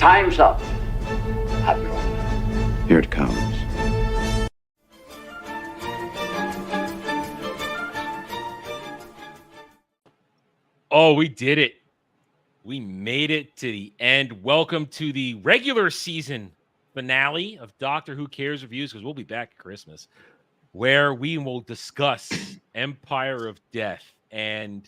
Time's up. Admiral. Here it comes. Oh, we did it. We made it to the end. Welcome to the regular season finale of Doctor Who Cares Reviews, because we'll be back at Christmas, where we will discuss Empire of Death. And,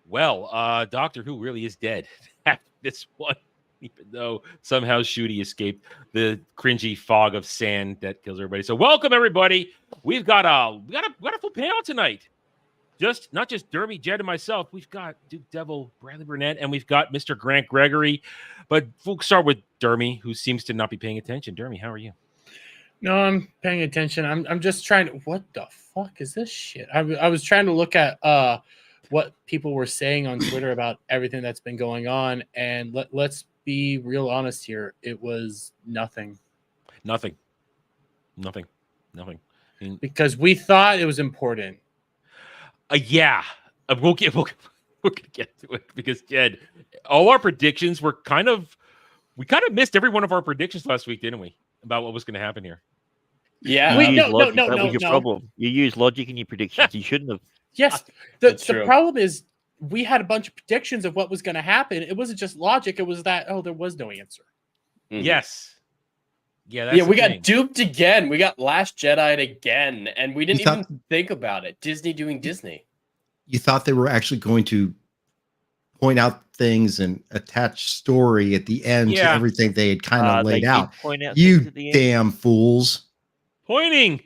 well, Doctor Who really is dead after this one, even though somehow Shooty escaped the cringy fog of sand that kills everybody. So welcome, everybody. We've got a full panel tonight. Not just Dermy, Jed, and myself. We've got Duke Devil, Bradley Burnett, and we've got Mr. Grant Gregory. But we'll start with Dermy, who seems to not be paying attention. Dermy, how are you? No, I'm paying attention. I'm just trying to. What the fuck is this shit? I was trying to look at what people were saying on Twitter about everything that's been going on, and let's be real honest here. It was nothing. Nothing. I mean, Because we thought it was important. Yeah, we'll get to it, because Jed, all our predictions were we missed every one of our predictions last week, didn't we? About what was going to happen here. Yeah, No. That was your problem. You use logic in your predictions. You shouldn't have. Yes, the problem is we had a bunch of predictions of what was going to happen. It wasn't just logic. It was that there was no answer. Mm-hmm. Yes. Yeah, that's we got duped again. We got Last Jedi again, and we didn't even think about it. Disney doing Disney. You thought they were actually going to point out things and attach story at the end to everything they had kind of laid out. You damn fools. Pointing.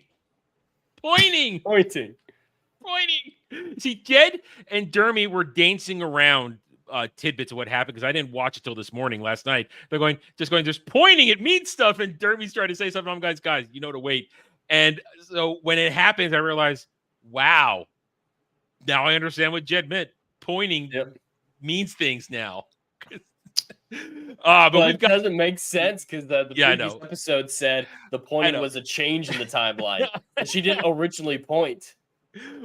See, Jed and Dermy were dancing around tidbits of what happened, because I didn't watch it till this morning, last night. They're just pointing. It means stuff, and Dermy's trying to say something. I'm guys, you know to wait. And so when it happens, I realize, wow, now I understand what Jed meant. Pointing means things now. But it doesn't make sense, because the previous episode said the pointing was a change in the timeline, and she didn't originally point.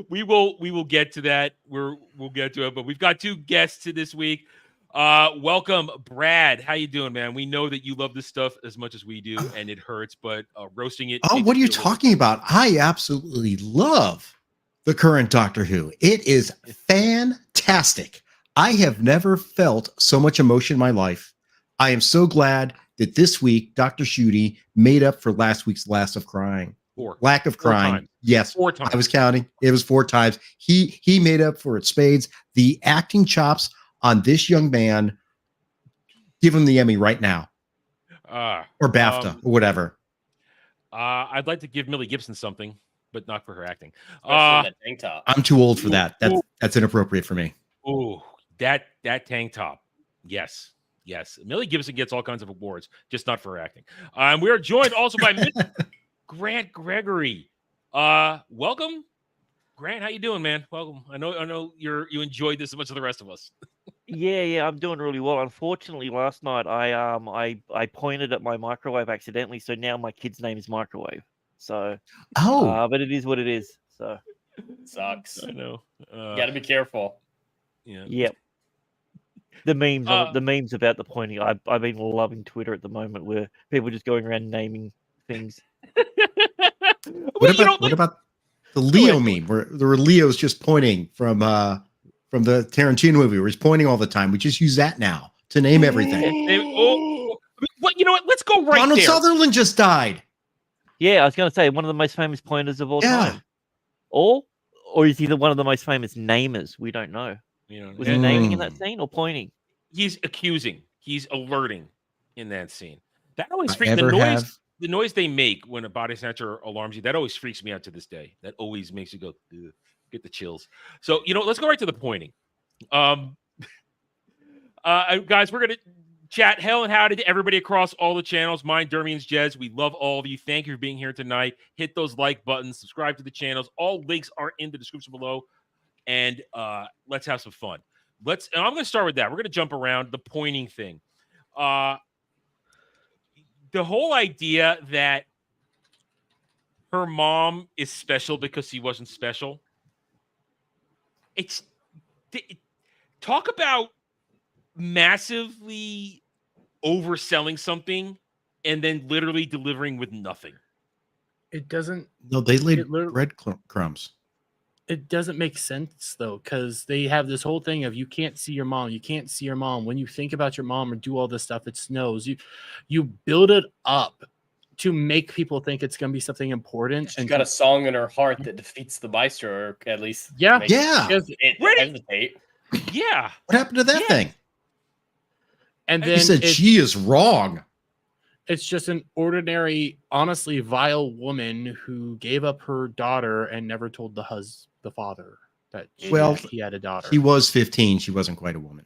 We will get to that. We'll get to it, but we've got two guests to this week. Welcome, Brad. How you doing, man? We know that you love this stuff as much as we do, and it hurts, but roasting it. Oh, what are you talking about? I absolutely love the current Doctor Who. It is fantastic. I have never felt so much emotion in my life. I am so glad that this week Dr. Shooty made up for last week's lack of crying. Yes, 4 times. I was counting. It was 4 times. He made up for it. Spades. The acting chops on this young man. Give him the Emmy right now, or BAFTA, or whatever. I'd like to give Millie Gibson something, but not for her acting. That tank top. I'm too old for that. That's inappropriate for me. Ooh, that tank top. Yes. Millie Gibson gets all kinds of awards, just not for her acting. We are joined also by Grant Gregory. Welcome, Grant. How you doing, man? Welcome. I know you enjoyed this as much as the rest of us. Yeah, I'm doing really well. Unfortunately, last night I pointed at my microwave accidentally, so now my kid's name is Microwave. So, but it is what it is. So, sucks. I know. You got to be careful. Yeah. Yep. The memes about the pointing. I've been loving Twitter at the moment, where people are just going around naming things. What about the Leo meme, where there were Leos just pointing from the Tarantino movie, where he's pointing all the time? We just use that now to name everything. What? You know what? Let's go right Donald there. Sutherland just died. Yeah, I was going to say one of the most famous pointers of all time. Or is he one of the most famous namers? We don't know. Was he naming in that scene or pointing? He's accusing. He's alerting in that scene. That always freaks the noise. The noise they make when a body snatcher alarms you, that always freaks me out to this day. That always makes you go, ugh, get the chills. So, let's go right to the pointing. Guys, we're going to chat hell and howdy to everybody across all the channels. Mine, Dermian's, Jez. We love all of you. Thank you for being here tonight. Hit those like buttons. Subscribe to the channels. All links are in the description below. And let's have some fun. And I'm going to start with that. We're going to jump around the pointing thing. The whole idea that her mom is special because she wasn't special. Talk about massively overselling something and then literally delivering with nothing. It doesn't. No, they laid breadcrumbs. It doesn't make sense though, because they have this whole thing of you can't see your mom. You can't see your mom. When you think about your mom or do all this stuff, it snows. You build it up to make people think it's going to be something important. She's got a song in her heart that defeats the Maestro, or at least Yeah. hesitate. Yeah. What happened to that thing? And then he said she is wrong. It's just an ordinary, honestly vile woman who gave up her daughter and never told the father that he had a daughter. He was 15. She wasn't quite a woman.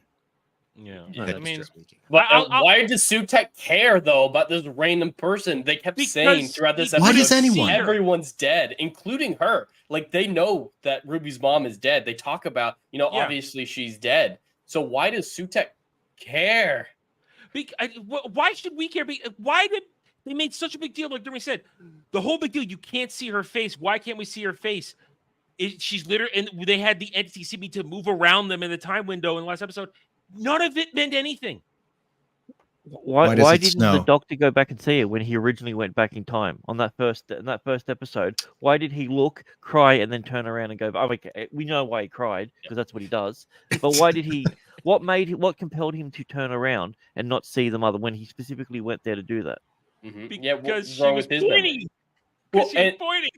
Yeah. I mean, but why does Sutek care though about this random person? They kept saying throughout this episode, why does anyone? Everyone's dead, including her. Like they know that Ruby's mom is dead. They talk about, obviously she's dead. So why does Sutek care? Why should we care? Why did they made such a big deal? Like Jeremy said, the whole big deal. You can't see her face. Why can't we see her face? She's literally, and they had the entity seem to move around them in the time window in the last episode. None of it meant anything. Why didn't the doctor go back and see it when he originally went back in time in that first episode? Why did he look, cry, and then turn around and go? Oh, okay, we know why he cried because that's what he does. But why did he? What compelled him to turn around and not see the mother when he specifically went there to do that? Mm-hmm. Because she was pointing. Pointing.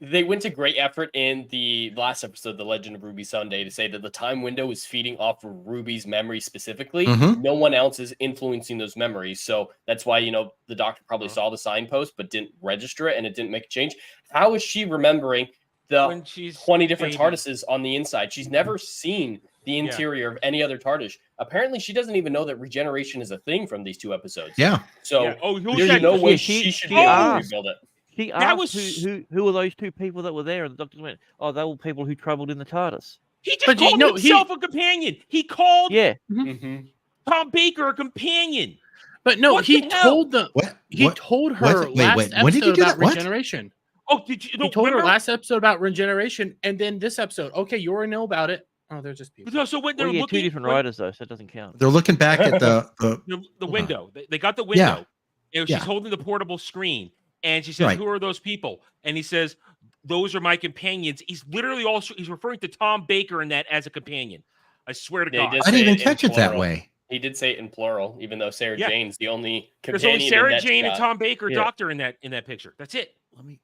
They went to great effort in the last episode, The Legend of Ruby Sunday, to say that the time window is feeding off of Ruby's memory specifically. Mm-hmm. No one else is influencing those memories. So that's why, the doctor probably saw the signpost but didn't register it and it didn't make a change. How is she remembering the 20 different TARDISes on the inside? She's never seen the interior of any other TARDIS. Apparently, she doesn't even know that regeneration is a thing from these 2 episodes. Yeah. So there's no way she should be able to rebuild it. He asked who were those 2 people that were there, and the doctor went, "Oh, they were people who traveled in the TARDIS." He just called himself a companion. He called Tom Baker a companion. But no, he told them. He told her last episode about regeneration. Oh, did you? He told her last episode about regeneration, and then this episode. Okay, you already know about it. Oh, they're just people. So when they're looking, 2 different writers though, so it doesn't count. They're looking back at the window. They got the window. She's holding the portable screen. And she says, "Who are those people?" And he says, "Those are my companions." He's literally he's referring to Tom Baker in that as a companion. I swear to God. I didn't even catch it that way. He did say it in plural, even though Sarah Jane's the only companion. There's only Sarah Jane and Tom Baker, doctor in that picture. That's it. I want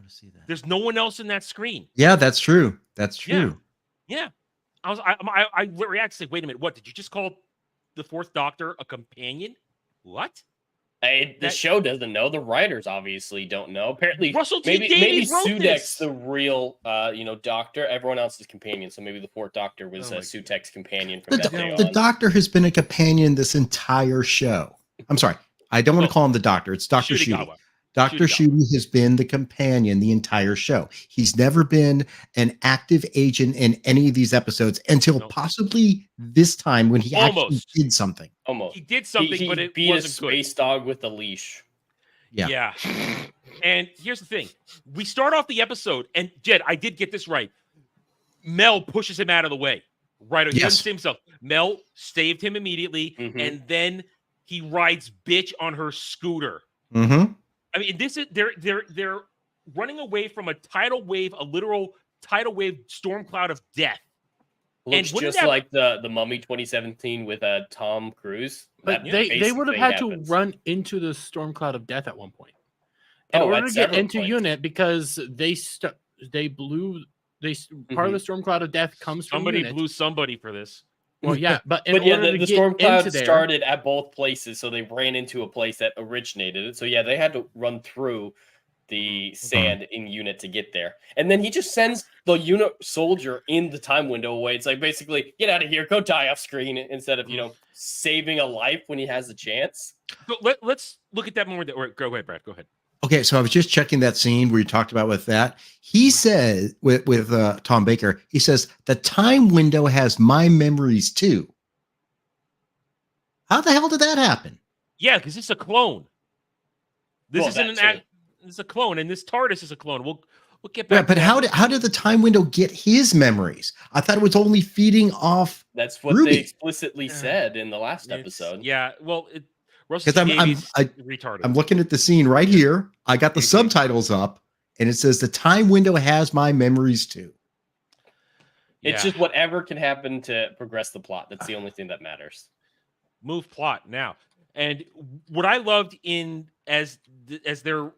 to see that. There's no one else in that screen. Yeah, that's true. That's true. Yeah. I reacted to say, wait a minute, what did you just call the 4th Doctor a companion? What? The show doesn't know. The writers obviously don't know. Apparently, Russell T. maybe Davies wrote Sudek's this. the real, doctor. Everyone else is companion. So maybe the 4th Doctor was Sutek's companion from that day on. The Doctor has been a companion this entire show. I'm sorry, I don't want to call him the Doctor. It's Dr. Shuti. Dr. Shuti has been the companion the entire show. He's never been an active agent in any of these episodes until possibly this time when he actually did something. Almost. He did something, but it beat wasn't a space dog with a leash. Yeah. And here's the thing. We start off the episode, and Jed, I did get this right. Mel pushes him out of the way. Right. He doesn't see himself. Mel saved him immediately, and then he rides bitch on her scooter. Mm-hmm. I mean, this is they're running away from a literal tidal wave storm cloud of death. Looks just like the Mummy 2017 with Tom Cruise. But they would have had to run into the storm cloud of death at one point in order to get into unit, because they blew. Part of the storm cloud of death comes from somebody unit. Blew somebody for this. Well, yeah, but the storm cloud started at both places, so they ran into a place that originated it. So yeah, they had to run through the sand in unit to get there, and then he just sends the unit soldier in the time window away. It's like basically, get out of here, go die off screen, instead of saving a life when he has the chance. So let's look at that more. Go ahead, Brad. Go ahead. Okay, so I was just checking that scene where you talked about with that. He said with Tom Baker, he says the time window has my memories too. How the hell did that happen? Yeah, because it's a clone. This isn't an act. It's a clone, and this TARDIS is a clone. We'll get back. But how did the time window get his memories? I thought it was only feeding off. That's what Ruby. they explicitly said in the last episode. Yeah, well, because I'm retarded. I'm looking at the scene right here. I got the subtitles up, and it says the time window has my memories too. It's just whatever can happen to progress the plot. That's the only thing that matters. Move plot now. And what I loved as they're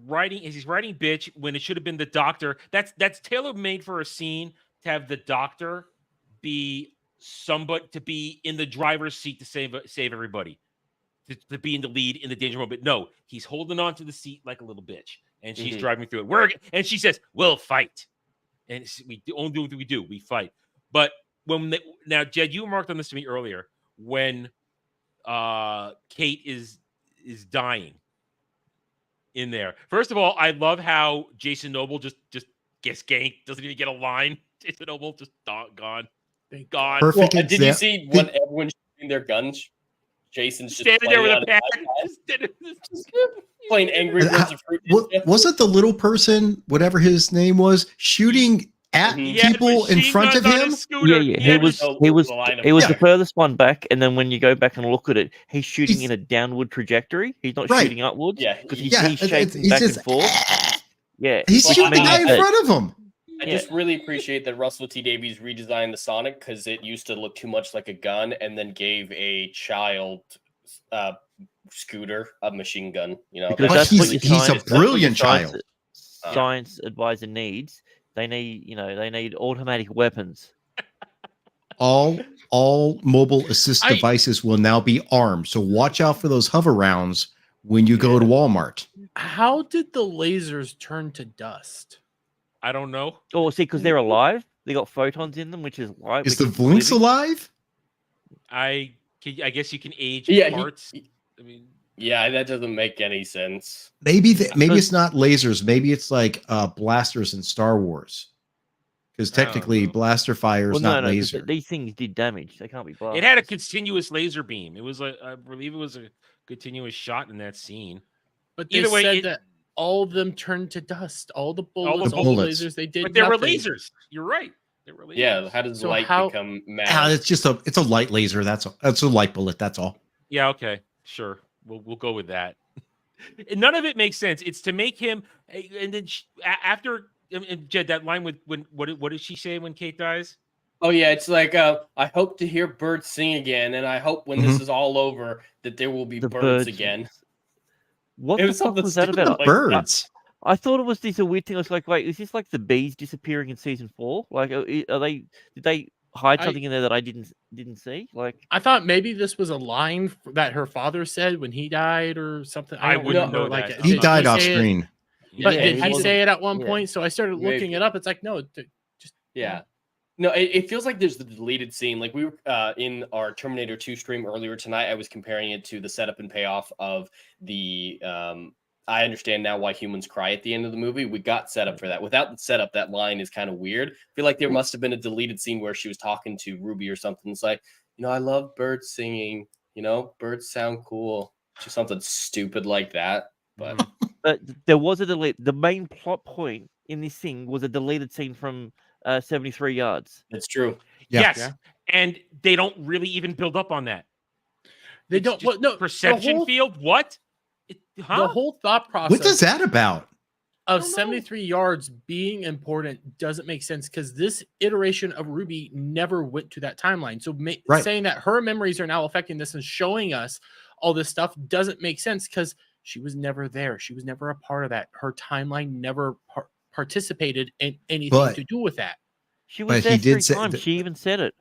writing, as he's writing bitch when it should have been the doctor. That's tailor made for a scene to have the doctor be somebody to be in the driver's seat to save everybody, to be in the lead in the danger moment. No, he's holding on to the seat like a little bitch, and she's driving through it. And she says, "We'll fight," and we only do what we do. We fight. But now, Jed, you remarked on this to me earlier when Kate is dying in there. First of all, I love how Jason Noble just gets ganked, doesn't even get a line. Jason Noble just gone. Gone. Perfect. Well, did you see when everyone's shooting their guns? Jason's just standing there with a pad, just playing Angry Birds of Fruit. Wasn't the little person, whatever his name was, shooting at people in front of him? Yeah. He was the furthest one back, and then when you go back and look at it, he's shooting in a downward trajectory. He's not shooting upwards. Yeah, because he's shaking back and forth. Yeah, he's shooting the guy in front of him. I just really appreciate that Russell T Davies redesigned the Sonic because it used to look too much like a gun, and then gave a child scooter a machine gun. You know, but he's a brilliant child. Science advisor needs. They need automatic weapons. All mobile assist devices will now be armed. So watch out for those hover rounds when you go to Walmart. How did the lasers turn to dust? I don't know. Oh, see, because they're alive. They got photons in them, which is why. Is the Blinks alive? I guess you can age parts. I mean, yeah, that doesn't make any sense. Maybe it's not lasers. Maybe it's like blasters in Star Wars. Because technically, blaster fire is not laser. These things did damage. They can't be blasters. It had a continuous laser beam. It was I believe it was a continuous shot in that scene. But they said that all of them turned to dust. All the bullets, all the lasers, they did. But there were lasers. You're right. There were lasers. Yeah. How does light become mad? It's a light laser. That's a light bullet. That's all. Yeah. Okay. Sure. We'll go with that. None of it makes sense. It's to make him, and then after Jed, that line with what did she say when Kate dies? Oh yeah, it's like I hope to hear birds sing again, and I hope when this is all over that there will be birds again. What the fuck was that about? Birds. I thought it was this a weird thing. I was like, wait, is this like the bees disappearing in season 4? Like, did they hide something in there that I didn't see? Like, I thought maybe this was a line that her father said when he died or something. I wouldn't know. Like, he died off screen. But did he say it at one point? So I started looking it up. It's like, no, just No, it feels like there's the deleted scene. Like we were in our Terminator 2 stream earlier tonight. I was comparing it to the setup and payoff of the. I understand now why humans cry at the end of the movie. We got set up for that. Without the setup, that line is kind of weird. I feel like there must have been a deleted scene where she was talking to Ruby or something. It's like, I love birds singing. Birds sound cool. Just something stupid like that. But there was a delete. The main plot point in this thing was a deleted scene from 73 yards. It's true. Yeah. Yes. Yeah. And they don't really even build up on that. They don't. Well, no, perception field. What? The whole thought process. What is that about? Of 73 yards being important doesn't make sense because this iteration of Ruby never went to that timeline. So saying that her memories are now affecting this and showing us all this stuff doesn't make sense because she was never there. She was never a part of that. Her timeline never participated in anything to do with that. She was there 3 times. She even said it.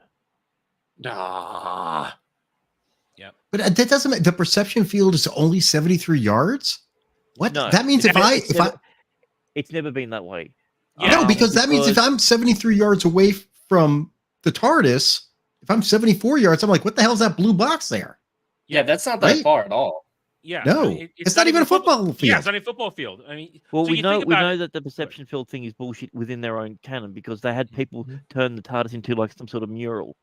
Yeah. But that doesn't make the perception field is only 73 yards. What? No, that means it's never been that way. No, because that means if I'm 73 yards away from the TARDIS, if I'm 74 yards, I'm like, what the hell is that blue box there? Yeah, that's not that far at all. Yeah, no, it's not even a football field. Yeah, it's not a football field. I mean, well, we know that the perception field thing is bullshit within their own canon because they had people turn the TARDIS into like some sort of mural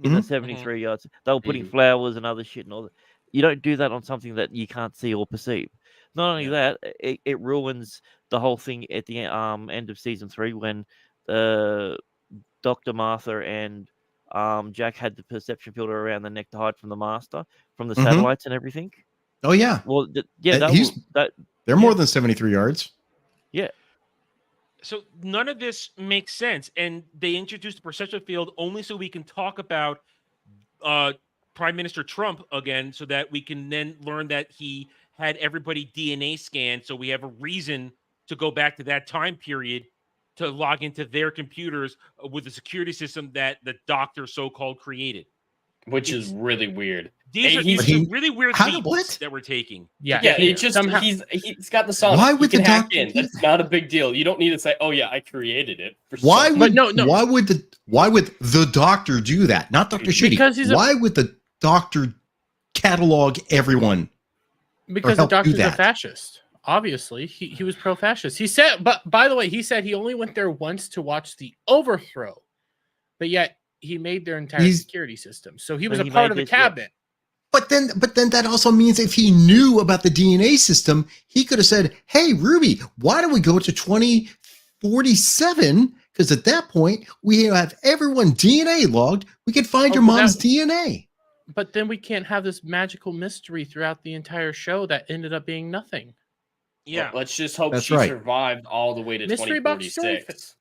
in the 73 yards. They were putting flowers and other shit and all that. You don't do that on something that you can't see or perceive. Not only that, it ruins the whole thing at the end of season 3 when Dr. Martha and Jack had the perception filter around the neck to hide from the Master, from the satellites and everything. Oh yeah. Well, they're more than 73 yards. Yeah. So none of this makes sense, and they introduced the perception field only so we can talk about Prime Minister Trump again, so that we can then learn that he had everybody DNA scanned, so we have a reason to go back to that time period to log into their computers with a security system that the doctor so-called created. Which is really weird. These are really weird leaps that we're taking. Yeah, it just he's got the song. Why would he can the hack doctor in? That's not a big deal. You don't need to say, "Oh yeah, I created it." Why would the doctor do that? Not Dr. Shitty. Because why would the doctor catalog everyone? Because the doctor's a fascist. Obviously, he was pro-fascist. He said, but by the way, he said he only went there once to watch the overthrow, but yet he made their entire security system. So he was a part of the cabinet. But then that also means if he knew about the DNA system, he could have said, "Hey, Ruby, why don't we go to 2047? Because at that point, we have everyone DNA logged. We can find your mom's DNA." But then we can't have this magical mystery throughout the entire show that ended up being nothing. Yeah. Well, let's just hope she survived all the way to 2046.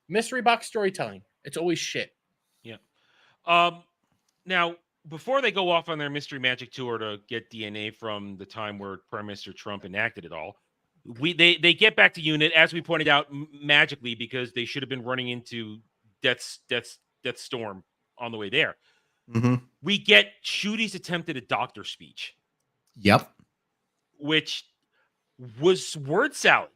Mystery box storytelling. It's always shit. Yeah. Now, before they go off on their mystery magic tour to get DNA from the time where Prime Minister Trump enacted it all, they get back to unit, as we pointed out, magically, because they should have been running into Death's Storm on the way there. Mm-hmm. We get Shooty's attempt at a doctor speech. Yep. Which was word salad,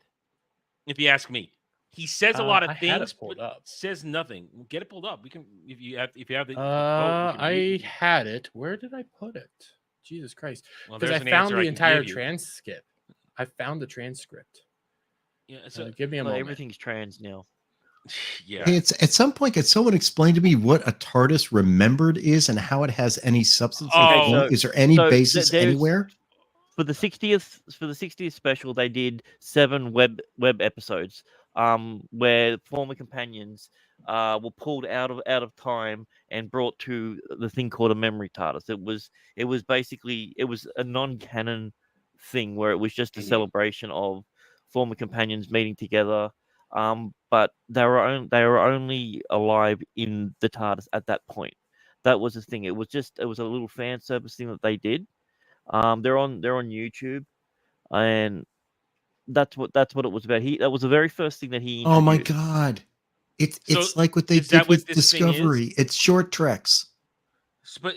if you ask me. He says a lot of things, but says nothing. Get it pulled up. We can, if you have the. I had it. Where did I put it? Jesus Christ! Because I found the entire transcript. I found the transcript. Yeah. So give me a moment. Everything's trans now. Yeah. Hey, it's at some point. Can someone explain to me what a TARDIS remembered is and how it has any substance? Is there any basis anywhere? For the 60th special, they did 7 web episodes, where former companions were pulled out of time and brought to the thing called a memory TARDIS. It was basically a non-canon thing where it was just a celebration of former companions meeting together. But they were only alive in the TARDIS at that point. That was the thing. It was a little fan service thing that they did. They're on YouTube, and that's what it was about. That was the very first thing that he introduced. Oh my god! It's like what they did with Discovery. It's short treks.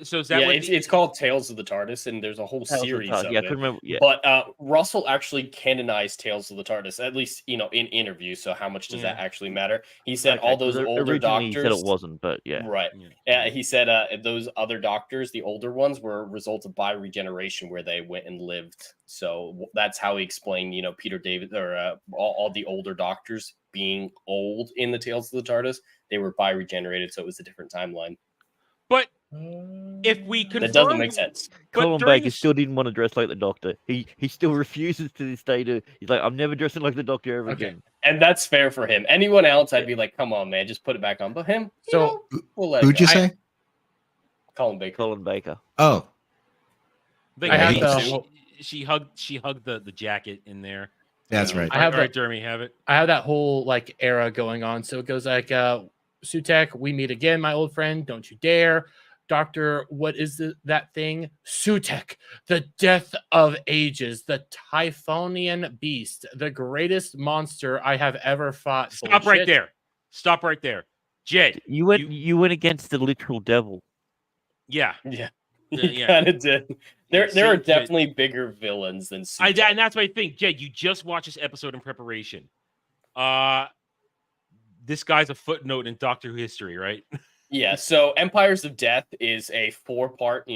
So is that it's called Tales of the TARDIS, and there's a whole series of it. I couldn't remember. Yeah. But Russell actually canonized Tales of the TARDIS, at least in interviews. So how much does that actually matter? He said all those older doctors. He said it wasn't, but yeah. Right. Yeah. He said those other doctors, the older ones, were a result of bioregeneration, where they went and lived. So that's how he explained, Peter David or all the older doctors being old in the Tales of the TARDIS. They were bioregenerated, so it was a different timeline. But if we confirm, that doesn't make sense. Colin Baker still didn't want to dress like the Doctor. He still refuses to this day he's like, I'm never dressing like the Doctor ever again. And that's fair for him. Anyone else, I'd be like, come on, man, just put it back on. But him, who'd you say? Colin Baker. Colin Baker. Oh, she hugged the jacket in there. That's right. I have that. Jeremy, have it. I have that whole era going on. So it goes like, Sutek, we meet again, my old friend. Don't you dare. Doctor, what is that thing? Sutek, the death of ages, the Typhonian beast, the greatest monster I have ever fought. Stop right there. Jed. You went against the literal devil. Yeah. You kind of did. There are definitely bigger villains than Sutek. And that's my thing. Jed, you just watched this episode in preparation. This guy's a footnote in Doctor Who history, right? Yeah, so Empires of Death is a 4-part,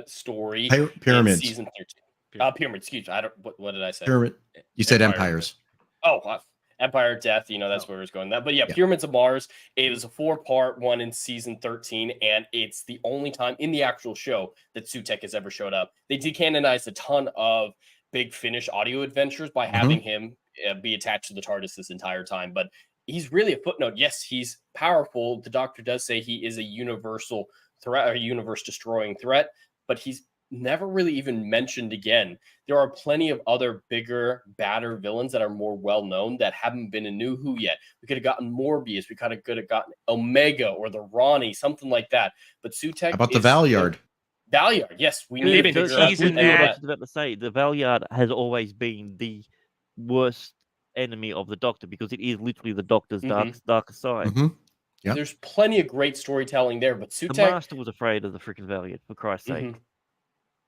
story. Pyramids. Season 13. Pyramid, excuse me. What did I say? Pyramid. You said Empires. Empire of Death, that's where it was going. But yeah, Pyramids of Mars. It is a 4-part one in season 13, and it's the only time in the actual show that Sutek has ever showed up. They decanonized a ton of Big Finish audio adventures by having him be attached to the TARDIS this entire time. But he's really a footnote. Yes, he's powerful. The Doctor does say he is a universal threat, or a universe-destroying threat, but he's never really even mentioned again. There are plenty of other bigger, badder villains that are more well-known that haven't been in New Who yet. We could have gotten Morbius. We could have gotten Omega or the Ronnie, something like that. But Sutekh, how about the Valyard? Valyard, yes, we need to figure he's in that. I was about to say, the Valyard has always been the worst enemy of the Doctor because it is literally the Doctor's darkest side. Yep. There's plenty of great storytelling there, but Sutekh... The Master was afraid of the freaking Valyard, for Christ's sake.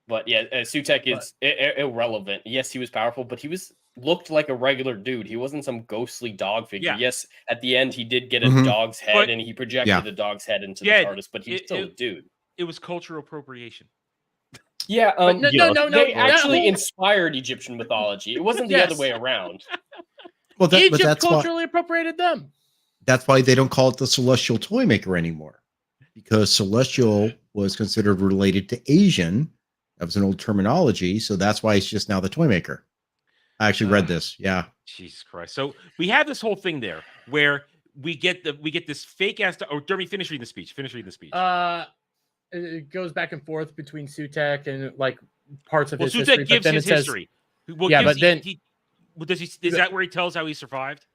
But yeah, Sutekh is irrelevant. Yes, he was powerful, but he looked like a regular dude. He wasn't some ghostly dog figure. Yeah. Yes, at the end, he did get a dog's head, and he projected the dog's head into the TARDIS, but he's still a dude. It was cultural appropriation. Yeah, no. They actually inspired Egyptian mythology. It wasn't the other way around. Well, Egypt that's culturally appropriated them. That's why they don't call it the Celestial Toymaker anymore, because Celestial was considered related to Asian. That was an old terminology, so that's why it's just now the Toymaker. I actually read this. Yeah. Jesus Christ. So we have this whole thing there where we get this fake ass. Or Jeremy, finish reading the speech. It goes back and forth between Sutekh and like parts of his Sutekh history. gives his history. Is that where he tells how he survived?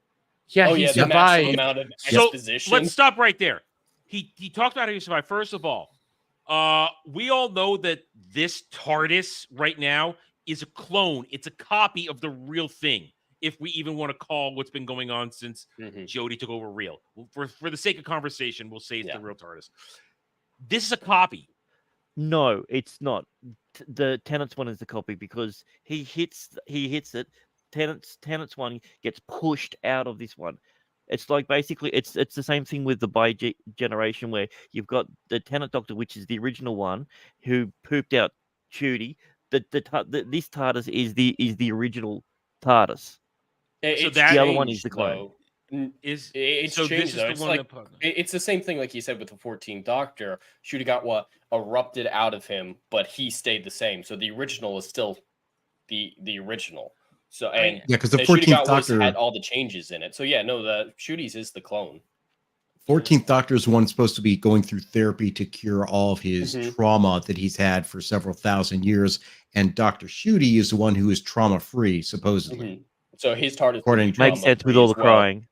Yeah, he survived. Amount of So exposition. let's stop right there. He talked about how he survived. First of all, we all know that this TARDIS right now is a clone. It's a copy of the real thing. If we even want to call what's been going on since Jodie took over real. For the sake of conversation, we'll say it's the real TARDIS. This is a copy. No, it's not. The Tennant's one is the copy because he hits it. Tennant's one gets pushed out of this one. It's like basically it's the same thing with the bi-generation where you've got the Tennant Doctor, which is the original one, who pooped out Judy. This TARDIS is the original TARDIS. So the other one is the clone. It's changed, though. It's the same thing like you said with the 14th Doctor. Judy got erupted out of him, but he stayed the same. So the original is still the original. So because the 14th Doctor had all the changes in it. So the Shudi's is the clone. 14th Doctor is one supposed to be going through therapy to cure all of his trauma that he's had for several thousand years, and Dr. Shudi is the one who is trauma free, supposedly. So his TARDIS makes sense with all the crying.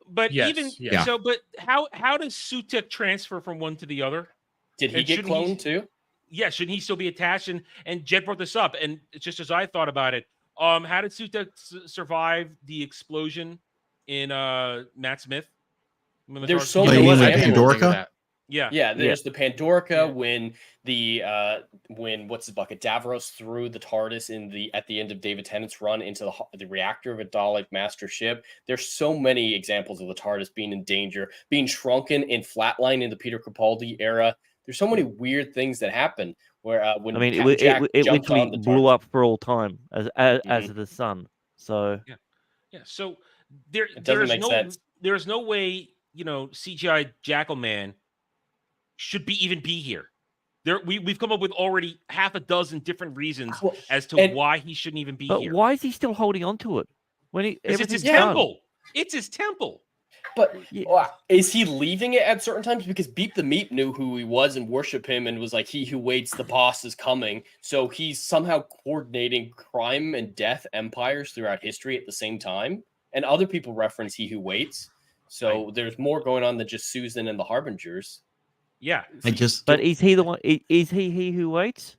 But but how does Sutekh transfer from one to the other? Did he get cloned too? Yeah, shouldn't he still be attached? And Jed brought this up, and just as I thought about it, how did Sutekh survive the explosion in Matt Smith? There's so many Pandorica. There's the Pandorica when what's his bucket Davros threw the TARDIS at the end of David Tennant's run into the reactor of a Dalek master ship. There's so many examples of the TARDIS being in danger, being shrunken and flatlined in the Peter Capaldi era. There's so many weird things that happen where it literally blew up for all time as the sun. So So there's no way CGI Jackal Man should even be here. We've come up with already half a dozen different reasons as to why he shouldn't even be here. Why is he still holding on to it? It's his temple. It's his temple. But is he leaving it at certain times? Because Beep the Meep knew who he was and worshipped him and was like, he who waits, the boss is coming. So he's somehow coordinating crime and death empires throughout history at the same time. And other people reference He Who Waits. So there's more going on than just Susan and the Harbingers. Yeah. But is he the one? Is he who waits?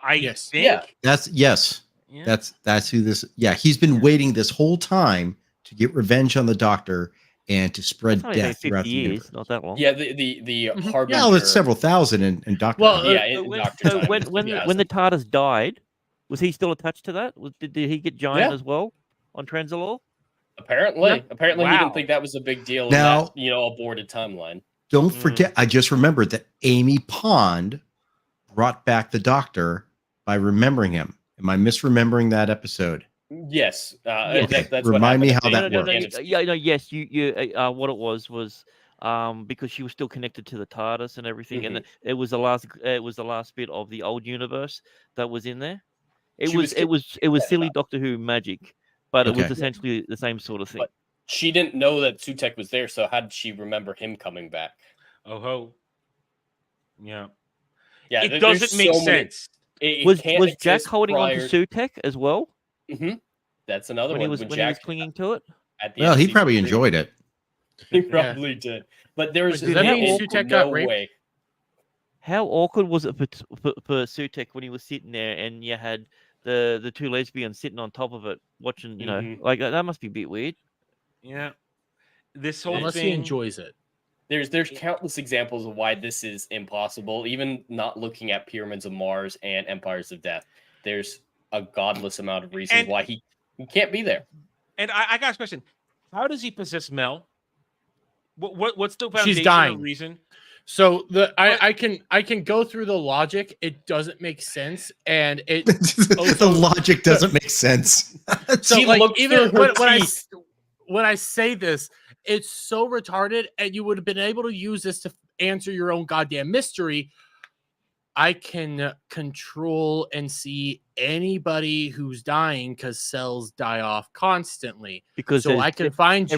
I think. Yeah. That's who this. Yeah. He's been waiting this whole time to get revenge on the Doctor and to spread death throughout the universe. Not that long. Yeah. The Harbinger. Yeah, it's several thousand in Doctor. Well, when the TARDIS died, was he still attached to that? Did he get giant as well on Transalore? Apparently he didn't think that was a big deal. Now, in that, aborted timeline. Don't forget, I just remembered that Amy Pond brought back the Doctor by remembering him. Am I misremembering that episode? Yes. That's remind me how that works. Yes. You. What it was because she was still connected to the TARDIS and everything, and it was the last bit of the old universe that was in there. It was silly Doctor Who magic, but it was essentially the same sort of thing. But she didn't know that Sutekh was there, so how did she remember him coming back? Oh ho. Yeah. It doesn't make sense. Was Jack holding on to Sutekh as well? Mm-hmm. That's another when one. When he was clinging to it? Well, he probably enjoyed it. He probably did. But there's does that mean Sutekh got raped? How awkward was it for Sutekh when he was sitting there and you had the two lesbians sitting on top of it watching, you know, like that must be a bit weird. Yeah. This whole Unless thing, he enjoys it. There's countless examples of why this is impossible, even not looking at Pyramids of Mars and Empires of Death. There's a godless amount of reasons why he can't be there. And I got a question. How does he possess Mel? What's the foundation She's dying. reason? So I can go through the logic. It doesn't make sense, and it the logic doesn't make sense. So like even when I say this, it's so retarded, and you would have been able to use this to answer your own goddamn mystery. I can control and see anybody who's dying because cells die off constantly. Because so I can find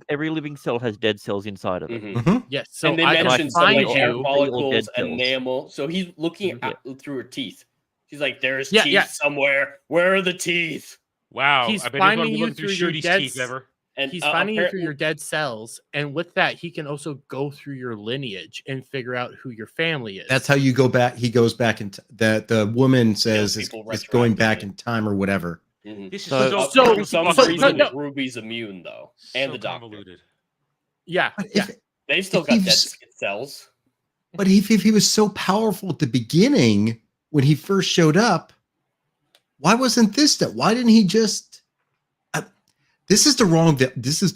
every living cell has dead cells inside of it. Mm-hmm. Yes, so and they mentioned find hair follicles, enamel. So he's looking through her teeth. She's like, "There's teeth somewhere. Where are the teeth?" Wow, he's finding you through your dead teeth ever. And he's finding you through your dead cells, and with that, he can also go through your lineage and figure out who your family is. That's how you go back. He goes back in the woman says it's going back in time or whatever. Mm-hmm. This is for some reason Ruby's immune though, and the doctor. Yeah, they've still got dead cells. But if he was so powerful at the beginning when he first showed up, why wasn't this that? Why didn't he just? This is the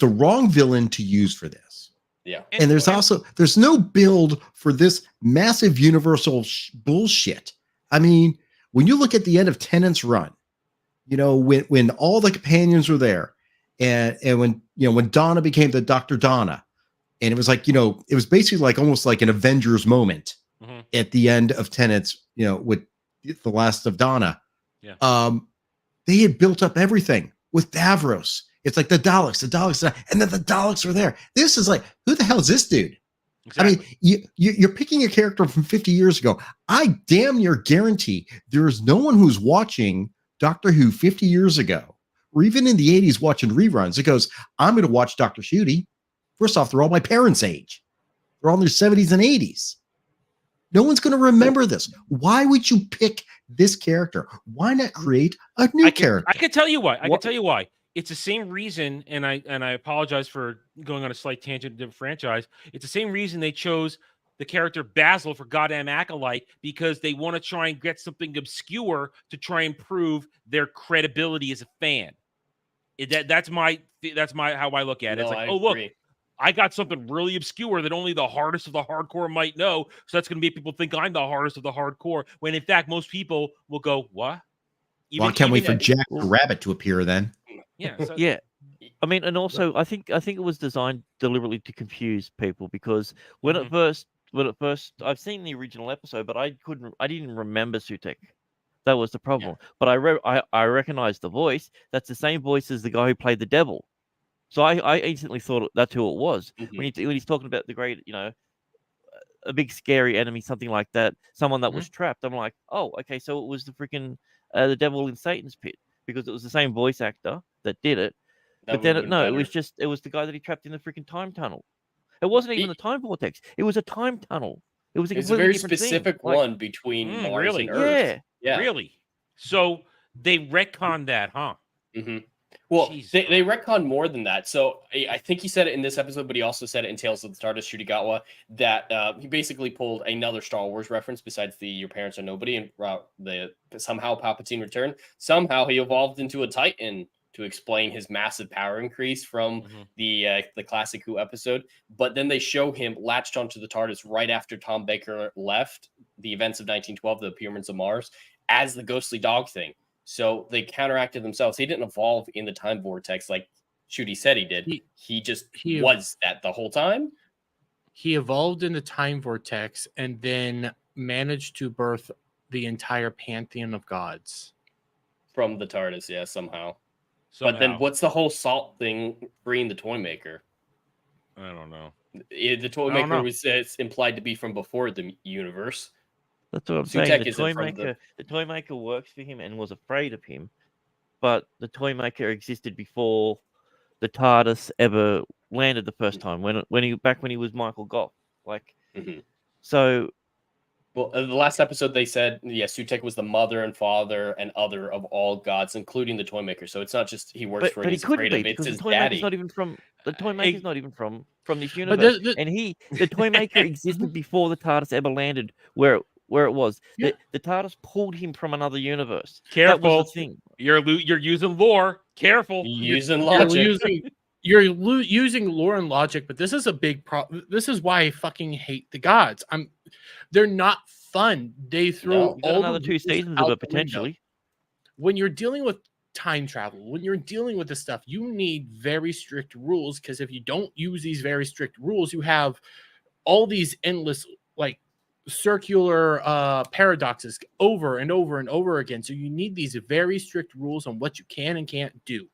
wrong villain to use for this. Yeah. And there's no build for this massive universal bullshit. I mean, when you look at the end of Tennant's run, you know, when all the companions were there and when Donna became the Dr. Donna, and it was like, you know, it was basically like almost like an Avengers moment at the end of Tennant's, you know, with the last of Donna. Yeah. They had built up everything with Davros. It's like the Daleks, and then the Daleks are there. This is like, who the hell is this dude? Exactly. I mean, you're picking a character from 50 years ago. I damn near guarantee there is no one who's watching Doctor Who 50 years ago, or even in the 80s watching reruns. It goes, I'm going to watch Dr. Ncuti. First off, they're all my parents' age. They're all in their 70s and 80s. No one's going to remember this. Why would you pick this character? Why not create a new character? I can tell you why. I can tell you why. It's the same reason, and I apologize for going on a slight tangent to the franchise. It's the same reason they chose the character Basil for goddamn Acolyte, because they want to try and get something obscure to try and prove their credibility as a fan. That's how I look at it. It's like, look, I got something really obscure that only the hardest of the hardcore might know, so that's going to make people think I'm the hardest of the hardcore, when in fact most people will go, what? Well, can't wait for Jack the Rabbit to appear then. Yeah. So, yeah. I mean, and also I think it was designed deliberately to confuse people, because when at first I've seen the original episode, but I didn't remember Sutekh. That was the problem. Yeah. But I recognized the voice. That's the same voice as the guy who played the devil. So I instantly thought that's who it was. When he's talking about the great, you know, a big scary enemy, something like that, someone that was trapped. I'm like, oh, okay, so it was the freaking the devil in Satan's pit, because it was the same voice actor that did it. But then it was the guy that he trapped in the freaking time tunnel. It wasn't even the time vortex. It was a time tunnel. It was a very specific one between Mars and Earth. Yeah. Really? So they retconned that, huh? Mm-hmm. Well, they retcon more than that. So I think he said it in this episode, but he also said it in Tales of the Stardust Shurigawa, that he basically pulled another Star Wars reference besides the "Your parents are nobody" and the somehow Palpatine returned. Somehow he evolved into a Titan to explain his massive power increase from the classic Who episode. But then they show him latched onto the TARDIS right after Tom Baker left the events of 1912, the Pyramids of Mars, as the ghostly dog thing. So they counteracted themselves. He didn't evolve in the time vortex like Ncuti said he did. He was that the whole time. He evolved in the time vortex and then managed to birth the entire pantheon of gods. from the TARDIS, yeah, somehow. But then what's the whole salt thing freeing the Toymaker? I don't know. The Toymaker was implied to be from before the universe. That's what I'm saying. The Toymaker works for him and was afraid of him, but the Toymaker existed before the TARDIS ever landed the first time. When he was Michael Goff, so. Well, the last episode they said, Sutek was the mother and father and other of all gods, including the Toymaker. So it's not just he works for him. He's afraid of it. It's his daddy. Not even from the Toymaker's not even from this universe. And the Toymaker existed before the TARDIS ever landed where it was. Yeah. The TARDIS pulled him from another universe. Careful. That was the thing. You're using lore. Careful. You're using logic. You're using lore and logic, but this is a big problem. This is why I fucking hate the gods. They're not fun. They throw all another 2 seasons of it potentially. When you're dealing with time travel, when you're dealing with this stuff, you need very strict rules, because if you don't use these very strict rules, you have all these endless circular paradoxes over and over and over again. So you need these very strict rules on what you can and can't do.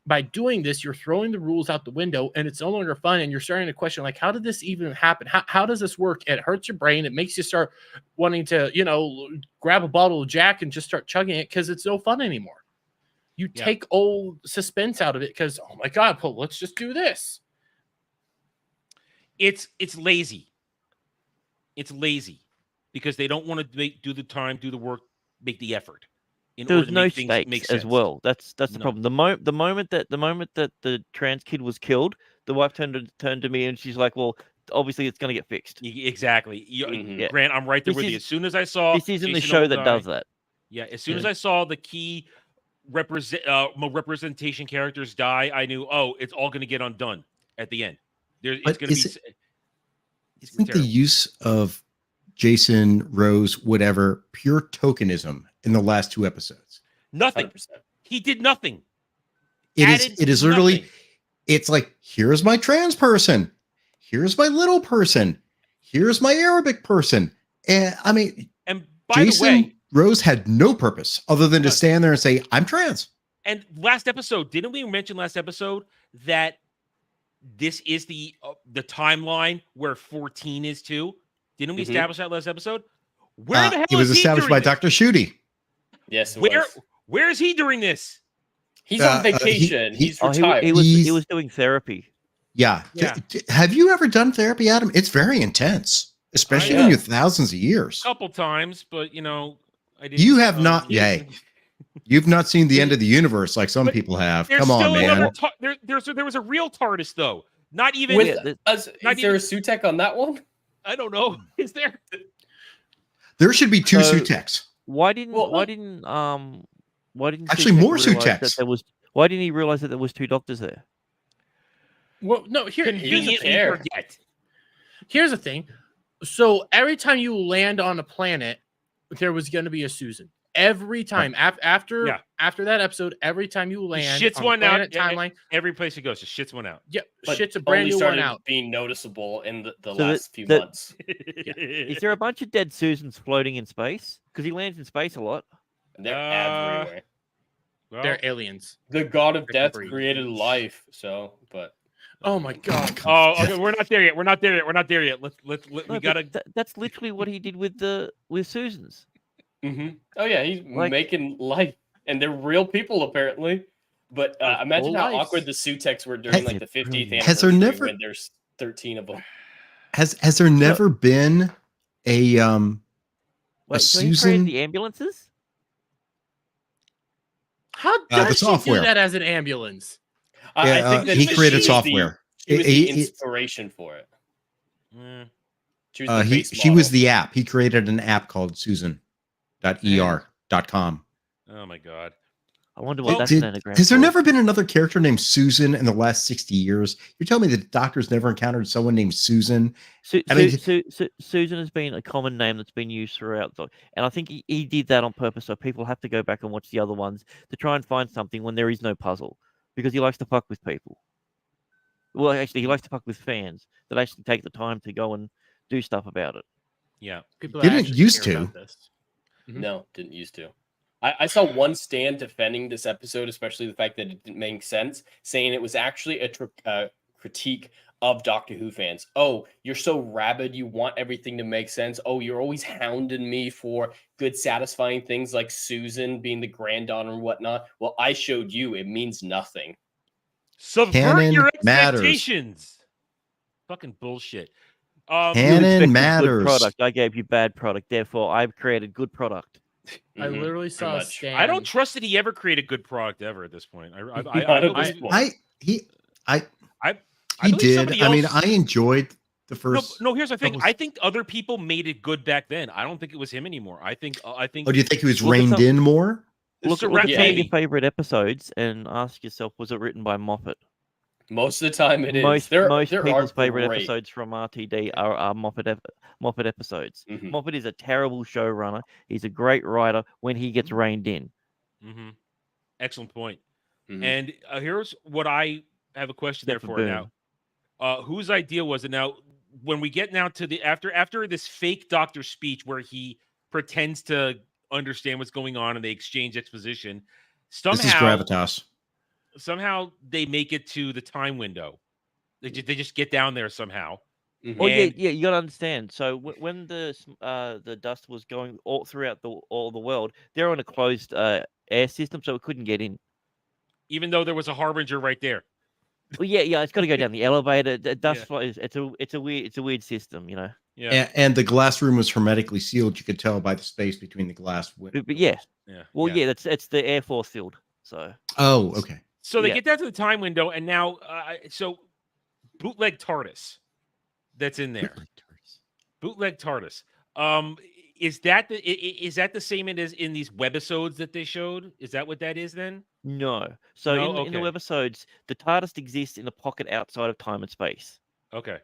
By doing this, you're throwing the rules out the window, and it's no longer fun. And you're starting to question, how did this even happen? How does this work? It hurts your brain. It makes you start wanting to, grab a bottle of Jack and just start chugging it, because it's no fun anymore. You take old suspense out of it because, oh my God, let's just do this. It's lazy. It's lazy because they don't want to do the time, do the work, make the effort. There's no stakes as well. That's the problem. The moment that the trans kid was killed, the wife turned to me and she's like, "Well, obviously it's going to get fixed." Exactly. Grant, I'm right there with you. As soon as I saw this isn't the show that does that. Yeah. As soon as I saw the key representation characters die, I knew, it's all going to get undone at the end. It's going to be. Isn't the use of Jason, Rose, whatever, pure tokenism in the last 2 episodes? Nothing. 100%. He did nothing. It is literally, it's like, here's my trans person. Here's my little person. Here's my Arabic person. And by Jason, the way, Rose had no purpose other than to stand there and say, I'm trans. And last episode, didn't we mention last episode that this is the timeline where 14 is too? Didn't we establish that last episode? Where the hell it was established by Dr. Schutte. Yes. Where is he during this? He's on vacation. He's retired. He was doing therapy. Yeah. Have you ever done therapy, Adam? It's very intense, especially when you're thousands of years. A couple times, but I didn't. You have not. You've not seen the end of the universe like some people have. Come on, man. There was a real TARDIS though. Not even. Is there a Sutek on that one? I don't know. Is there? There should be 2 Suteks. Why didn't actually more Suteks? Why didn't he realize that there was 2 doctors there? Well, no. Here's the thing. Forget. Here's the thing. So every time you land on a planet, there was going to be a Susan. Every time after that episode, every time you land, shits on one out. Timeline, every place he goes, just shits one out. Yeah, shits a brand new one out. Being noticeable in the last few months. Is there a bunch of dead Susans floating in space? Because he lands in space a lot. They're everywhere. Well, they're aliens. The god of death created life. So, but oh my God! Okay, we're not there yet. We're not there yet. We gotta. That's literally what he did with Susans. Mm-hmm. Oh yeah, he's making life, and they're real people apparently. But imagine how awkward the Suteks were during the 50th anniversary when there's 13 of them. Has there never been a Susan? The ambulances? How does she do that as an ambulance? I think that he created software. She was the inspiration for it. She was the app. He created an app called Susan.er.com. Oh my God. I wonder what that's an anagram. Has there never been another character named Susan in the last 60 years? You're telling me the Doctor's never encountered someone named Susan? Susan has been a common name that's been used throughout. And I think he did that on purpose, so people have to go back and watch the other ones to try and find something when there is no puzzle. Because he likes to fuck with people. Well, actually, he likes to fuck with fans that actually take the time to go and do stuff about it. Yeah. People didn't used to. No, didn't used to. I saw one stand defending this episode, especially the fact that it didn't make sense, saying it was actually a critique of Doctor Who fans. Oh, you're so rabid, you want everything to make sense. Oh, you're always hounding me for good, satisfying things like Susan being the granddaughter and whatnot. Well, I showed you it means nothing. Subvert Canon your matters. expectations. Fucking bullshit. Canon matters. Good product. I gave you bad product. Therefore, I've created good product. I literally saw a stand. I don't trust that he ever created good product ever at this point. He I did. I mean, I enjoyed the first. No, here's the thing. I think other people made it good back then. I don't think it was him anymore. I think. Oh, do you think he was reined in more? Look at some of your favorite episodes and ask yourself: was it written by Moffat? Most of the time, it is. Most people's favorite episodes from RTD are Moffat episodes. Moffat is a terrible showrunner. He's a great writer when he gets reined in. Excellent point. And here's what I have a question there for now. Whose idea was it? Now, when we get now to the after this fake doctor speech where he pretends to understand what's going on and they exchange exposition, somehow this is gravitas. Somehow they make it to the time window. They just get down there somehow. Oh yeah, you gotta understand. So when the dust was going all throughout all the world, they're on a closed air system, so it couldn't get in. Even though there was a harbinger right there. Well, yeah, it's got to go down the elevator. The dust flows. It's a weird system, you know. Yeah, and the glass room was hermetically sealed. You could tell by the space between the glass windows. But yeah. Well, yeah, it's the Air Force sealed. So. Oh, okay. So they get down to the time window, and now, so bootleg TARDIS that's in there. Bootleg TARDIS. Is that the same as in these webisodes that they showed? Is that what that is then? No. So in the webisodes, the TARDIS exists in a pocket outside of time and space. Okay.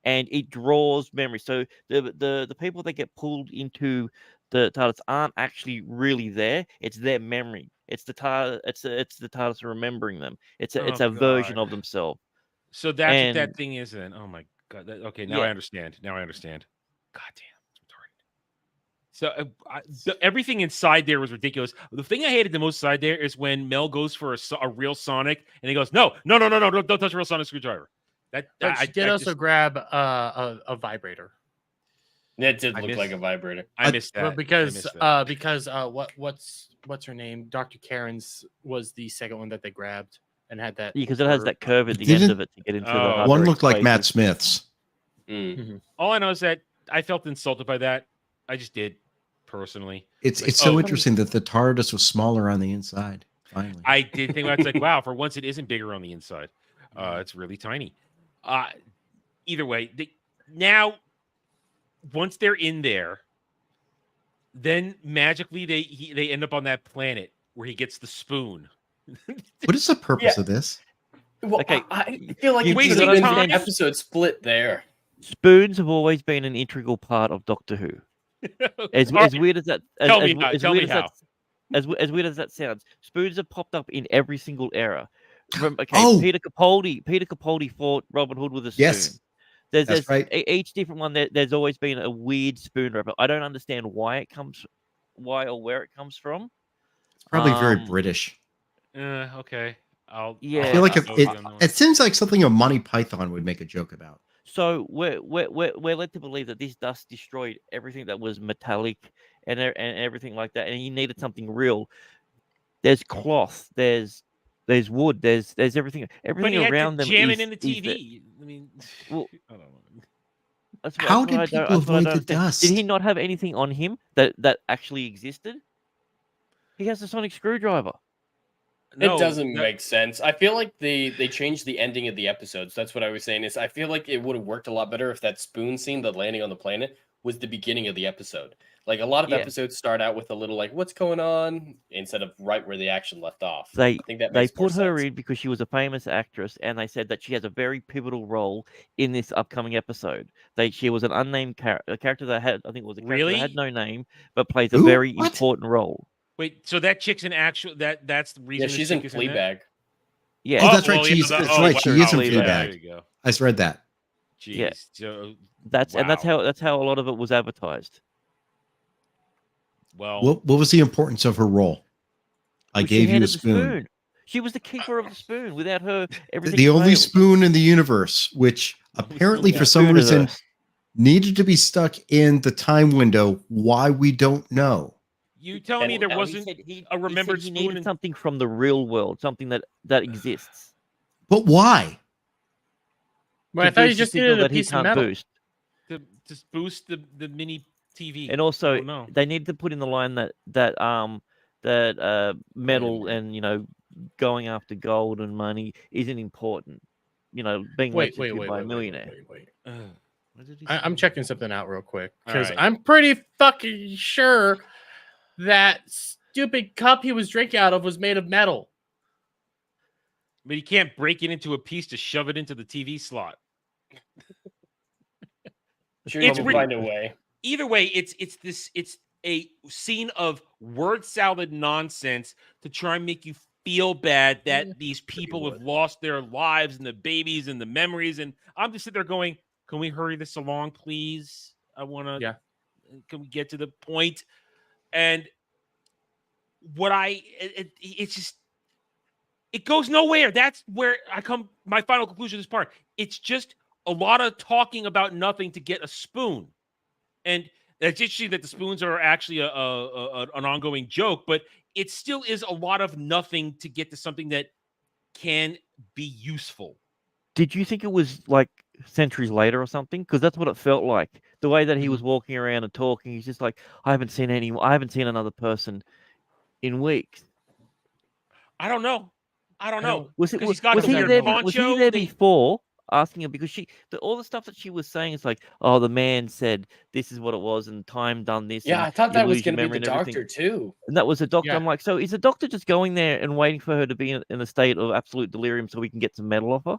And it draws memory. So the people that get pulled into the TARDIS aren't actually really there. It's their memory. It's the TARDIS. It's the TARDIS remembering them. It's a version of themselves. So that's what that thing is then. Oh my god. Okay, now I understand. God damn. So everything inside there was ridiculous. The thing I hated the most inside there is when Mel goes for a real Sonic, and he goes, "No, don't touch a real Sonic screwdriver." I did also grab a vibrator. It did look like a vibrator. I missed that. Well, because what's her name? Dr. Karen's was the second one that they grabbed and had that. Yeah, because it has that curve at the end of it to get into the one looked like Matt Smith's. All I know is that I felt insulted by that. I just did, personally. It's so interesting that the TARDIS was smaller on the inside. Finally, I did think about it. It's like, wow, for once it isn't bigger on the inside. It's really tiny. Either way, now once they're in there, then magically they end up on that planet where he gets the spoon. What is the purpose of this? Well, okay, I feel like it's an episode split there. Spoons have always been an integral part of Doctor Who. As weird as that, as weird as that sounds, spoons have popped up in every single era. Peter Capaldi fought Robin Hood with a spoon. Yes, there's right. Each different one. There's always been a weird spoon wrapper. I don't understand why or where it comes from. It's probably very British. Okay. I feel like it seems like something a Monty Python would make a joke about. So we're led to believe that this dust destroyed everything that was metallic and everything like that, and he needed something real. There's cloth, there's wood, there's everything around them. Jamming in the TV. I mean, well, I don't know. How did people avoid the dust? Did he not have anything on him that actually existed? He has a sonic screwdriver. No, it doesn't make sense. I feel like they changed the ending of the episodes. That's what I was saying. Is I feel like it would have worked a lot better if that spoon scene, the landing on the planet, was the beginning of the episode. Like a lot of episodes start out with a little like "what's going on" instead of right where the action left off. I think that they put her sense. in because she was a famous actress, and they said that she has a very pivotal role in this upcoming episode. She was an unnamed character that had, I think, it was a character that had no name, but plays a very important role. Wait, so that chick's an actual that's the reason. Yeah, she's in Fleabag. Yeah, that's right. She is in Fleabag. There you go. I just read that. Jeez. Yeah, so, that's how a lot of it was advertised. Well, what was the importance of her role? I gave you a spoon. She was the keeper of the spoon. Without her, everything The only failed. spoon in the universe, which apparently for some reason needed to be stuck in the time window. Why, we don't know. You telling me there wasn't a remembered he spoon? Needed something from the real world, something that exists. But why? Well, I thought you just needed a piece of metal. To just boost the mini TV. And also, they need to put in the line that metal and going after gold and money isn't important. Being lectured by a millionaire. Wait. I'm checking something out real quick because I'm pretty fucking sure that stupid cup he was drinking out of was made of metal. But you can't break it into a piece to shove it into the TV slot. Sure, it's find a way. Either way, it's a scene of word salad nonsense to try and make you feel bad that these people have lost their lives and the babies and the memories. And I'm just sitting there going, can we hurry this along, please? I want to. Yeah. Can we get to the point? And it's just, it goes nowhere. That's where I come. My final conclusion of this part. It's just a lot of talking about nothing to get a spoon. And it's interesting that the spoons are actually an ongoing joke, but it still is a lot of nothing to get to something that can be useful. Did you think it was like centuries later or something? Because that's what it felt like. The way that he was walking around and talking, he's just like, I haven't seen another person in weeks. I don't know. Was he there before? Asking her because all the stuff that she was saying is like, oh, the man said this is what it was and time done this. Yeah, I thought that was going to be the doctor too. And that was the doctor. Yeah. I'm like, so is the doctor just going there and waiting for her to be in a state of absolute delirium so we can get some metal off her?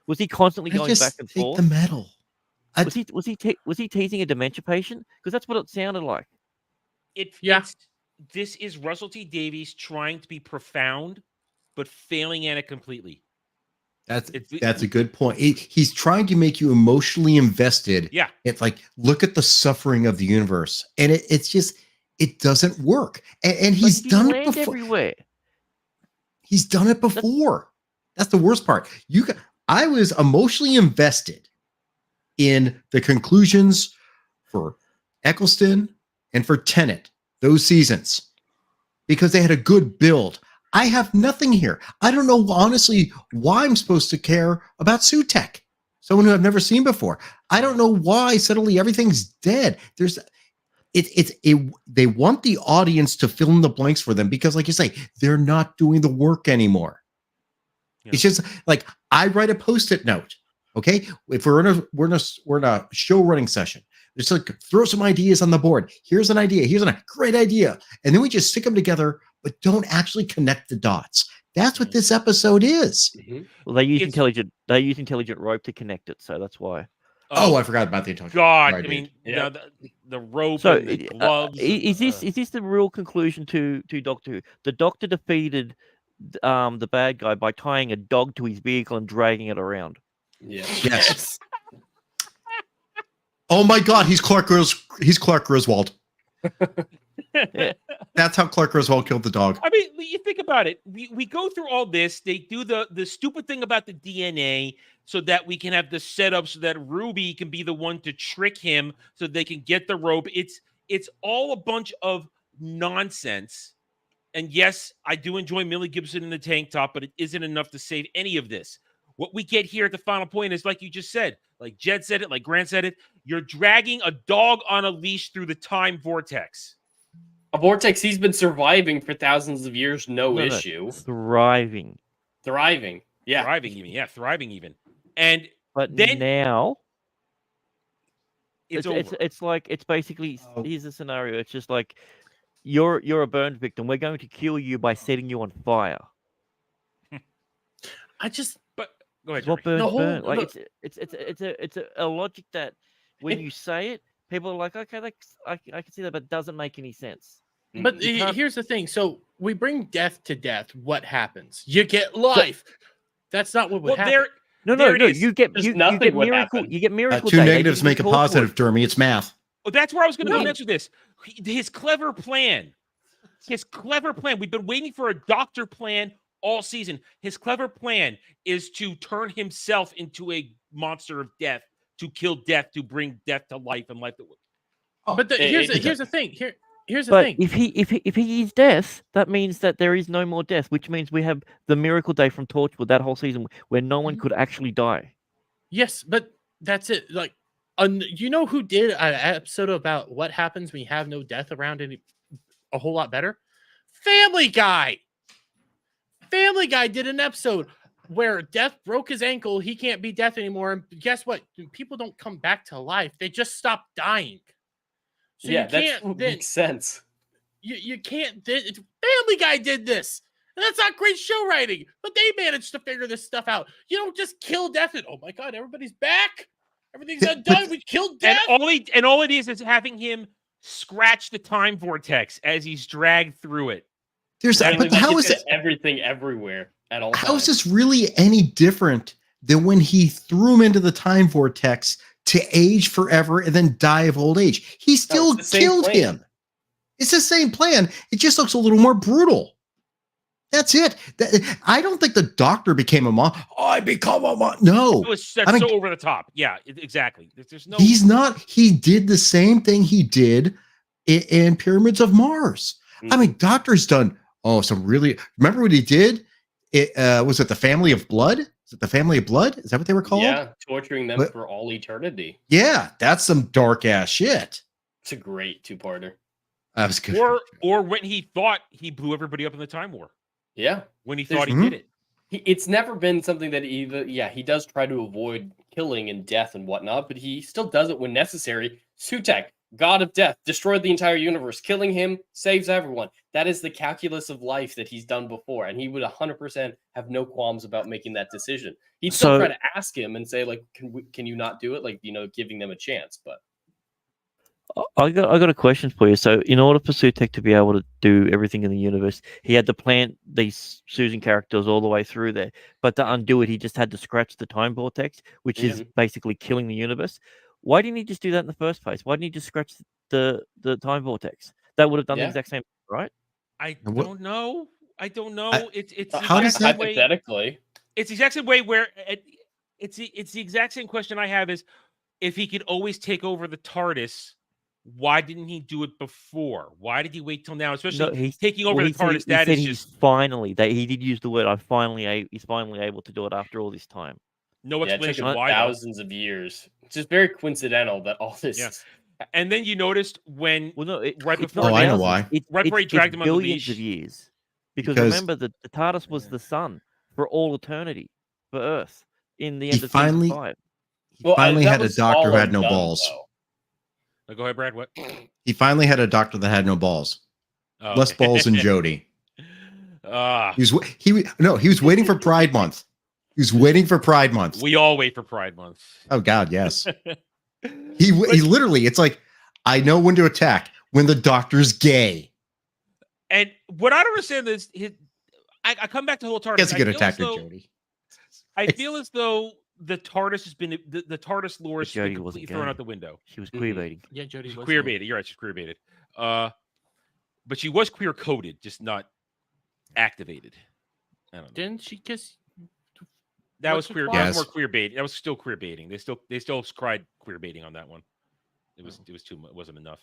Was he constantly going back and forth? The metal. Was he teasing a dementia patient? Because that's what it sounded like. This is Russell T Davies trying to be profound, but failing at it completely. That's a good point. He's trying to make you emotionally invested. Yeah. It's like, look at the suffering of the universe. And it's just, it doesn't work. And he's done it before. Everywhere. He's done it before. That's the worst part. I was emotionally invested in the conclusions for Eccleston and for Tennant, those seasons, because they had a good build. I have nothing here. I don't know, honestly, why I'm supposed to care about Sutek, someone who I've never seen before. I don't know why suddenly everything's dead. They want the audience to fill in the blanks for them because, like you say, they're not doing the work anymore. Yeah. It's just like I write a post-it note. Okay, if we're in a show running session, just like throw some ideas on the board. Here's an idea. Here's a great idea, and then we just stick them together, but don't actually connect the dots. That's what this episode is. Mm-hmm. Well, they use intelligent rope to connect it, so that's why. Oh, I forgot about the intelligent. God, I mean, the rope and the gloves. Is this the real conclusion to Doctor Who? The Doctor defeated the bad guy by tying a dog to his vehicle and dragging it around. Yes. Oh my God, he's Clark Griswold. That's how Clark Griswold killed the dog. I mean, you think about it. We go through all this. They do the stupid thing about the DNA so that we can have the setup so that Ruby can be the one to trick him so they can get the rope. It's all a bunch of nonsense. And yes, I do enjoy Millie Gibson in the tank top, but it isn't enough to save any of this. What we get here at the final point is, like you just said, like Jed said it, like Grant said it, you're dragging a dog on a leash through the time vortex. A vortex he's been surviving for thousands of years, no issue. Thriving. Yeah. Thriving even. And but then now it's basically here's the scenario. It's just like you're a burn victim. We're going to kill you by setting you on fire. Go ahead. What burn? Like it's a logic that when you say it, people are like, okay, I can see that, but it doesn't make any sense. But here's the thing. So we bring death to death. What happens? You get life. That's not what would happen. No. You get miracle. You get miracle. Two negatives make a positive, Dermy. It's math. Oh, that's where I was going to go next with this. His clever plan. We've been waiting for a doctor plan all season. His clever plan is to turn himself into a monster of death, to kill death, to bring death to life and life to. But here's the thing. Here's the but thing. If he is death, that means that there is no more death, which means we have the miracle day from Torchwood that whole season where no one could actually die. Yes, but that's it. Like, you know who did an episode about what happens when you have no death around a whole lot better? Family Guy. Family Guy did an episode where Death broke his ankle. He can't be Death anymore. And guess what? People don't come back to life. They just stop dying. So yeah, that makes sense. You can't. Family Guy did this. And that's not great show writing. But they managed to figure this stuff out. You don't just kill Death and, oh my God, everybody's back. Everything's undone. We killed Death. And all it is having him scratch the time vortex as he's dragged through it. But how is it everything everywhere at all times? How is this really any different than when he threw him into the time vortex to age forever and then die of old age? He still killed him. It's the same plan. It just looks a little more brutal. That's it. I don't think the doctor became a mom. I become a mom. No. That's so over the top. Yeah, exactly. There's no. He's not. He did the same thing he did in Pyramids of Mars. I mean, Doctor's done. Some really. Remember what he did? Was it the Family of Blood? Is it the Family of Blood? Is that what they were called? Yeah, torturing them for all eternity. Yeah, that's some dark ass shit. It's a great two-parter. That was good. Or when he thought he blew everybody up in the Time War. Yeah, when he thought he did it. It's never been something that he does try to avoid killing and death and whatnot, but he still does it when necessary. Sutek, God of Death, destroyed the entire universe. Killing him saves everyone. That is the calculus of life that he's done before, and he would 100% have no qualms about making that decision. He'd still try to ask him and say, like, can you not do it? Like, giving them a chance. But I got a question for you. So, in order for Sutek to be able to do everything in the universe, he had to plant these Susan characters all the way through there. But to undo it, he just had to scratch the time vortex, which is basically killing the universe. Why didn't he just do that in the first place? Why didn't he just scratch the time vortex? That would have done the exact same, right? I don't know. It's how does that hypothetically? It's the exact same way where it's the exact same question I have is if he could always take over the TARDIS, why didn't he do it before? Why did he wait till now? Especially he's taking over the TARDIS. He did use the word. He's finally able to do it after all this time. No explanation it took why. Thousands of years. It's just very coincidental that all this. Yeah. And then you noticed when right before I know why. Right before he dragged him on the leash. Billions of years. Because remember that the TARDIS was the sun for all eternity for Earth in the end of season 5. He finally had a doctor who had no balls. Go ahead, Brad. What? He finally had a doctor that had no balls. Less balls than Jody. He was waiting for Pride Month. He was waiting for Pride Month. We all wait for Pride Month. Oh God, yes. He literally, it's like, I know when to attack when the doctor's gay. And what I don't understand is I come back to the whole TARDIS. That's a good attacker, Jody. I feel as though the TARDIS has been the TARDIS lore has been completely thrown out the window. She was queer baiting. Yeah, Jody was queer baited. You're right, she's queer baited. But she was queer coded, just not activated. I don't know. Didn't she kiss? That was queer. That was more queer baiting. That was still queer baiting. They still cried queer baiting on that one. It was too much. It wasn't enough.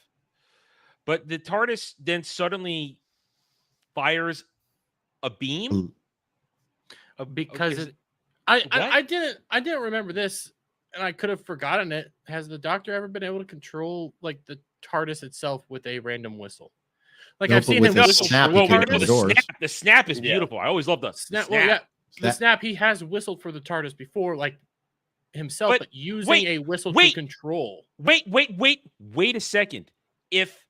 But the TARDIS then suddenly fires a beam because I didn't remember this, and I could have forgotten it. Has the Doctor ever been able to control like the TARDIS itself with a random whistle? Like I've seen him whistle. The snap is beautiful. I always love the snap. Well, yeah. The snap, he has whistled for the TARDIS before, like himself, but using a whistle to control. Wait a second. If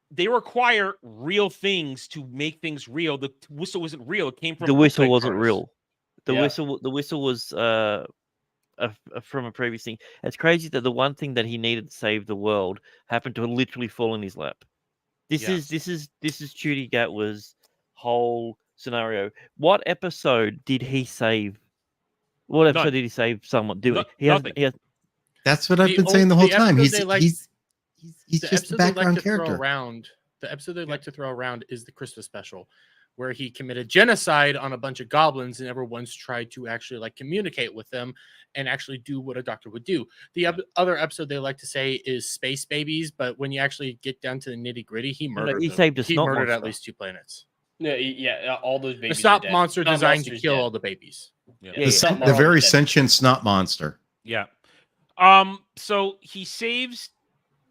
they require real things to make things real, the whistle wasn't real. It came from the whistle wasn't real. The whistle was from a previous thing. It's crazy that the one thing that he needed to save the world happened to literally fall in his lap. This is Ncuti Gatwa's whole scenario. What episode did he save? What episode did he save someone? Nothing. That's what I've been saying the whole time. he's just a background character. The episode they like to throw around is the Christmas special, where he committed genocide on a bunch of goblins and never once tried to actually like communicate with them and actually do what a doctor would do. The other episode they like to say is Space Babies, but when you actually get down to the nitty gritty, he murdered. He murdered at least 2 planets. Yeah, all those babies. The snot monster designed to kill all the babies. Yeah. The very sentient snot monster. Yeah. So he saves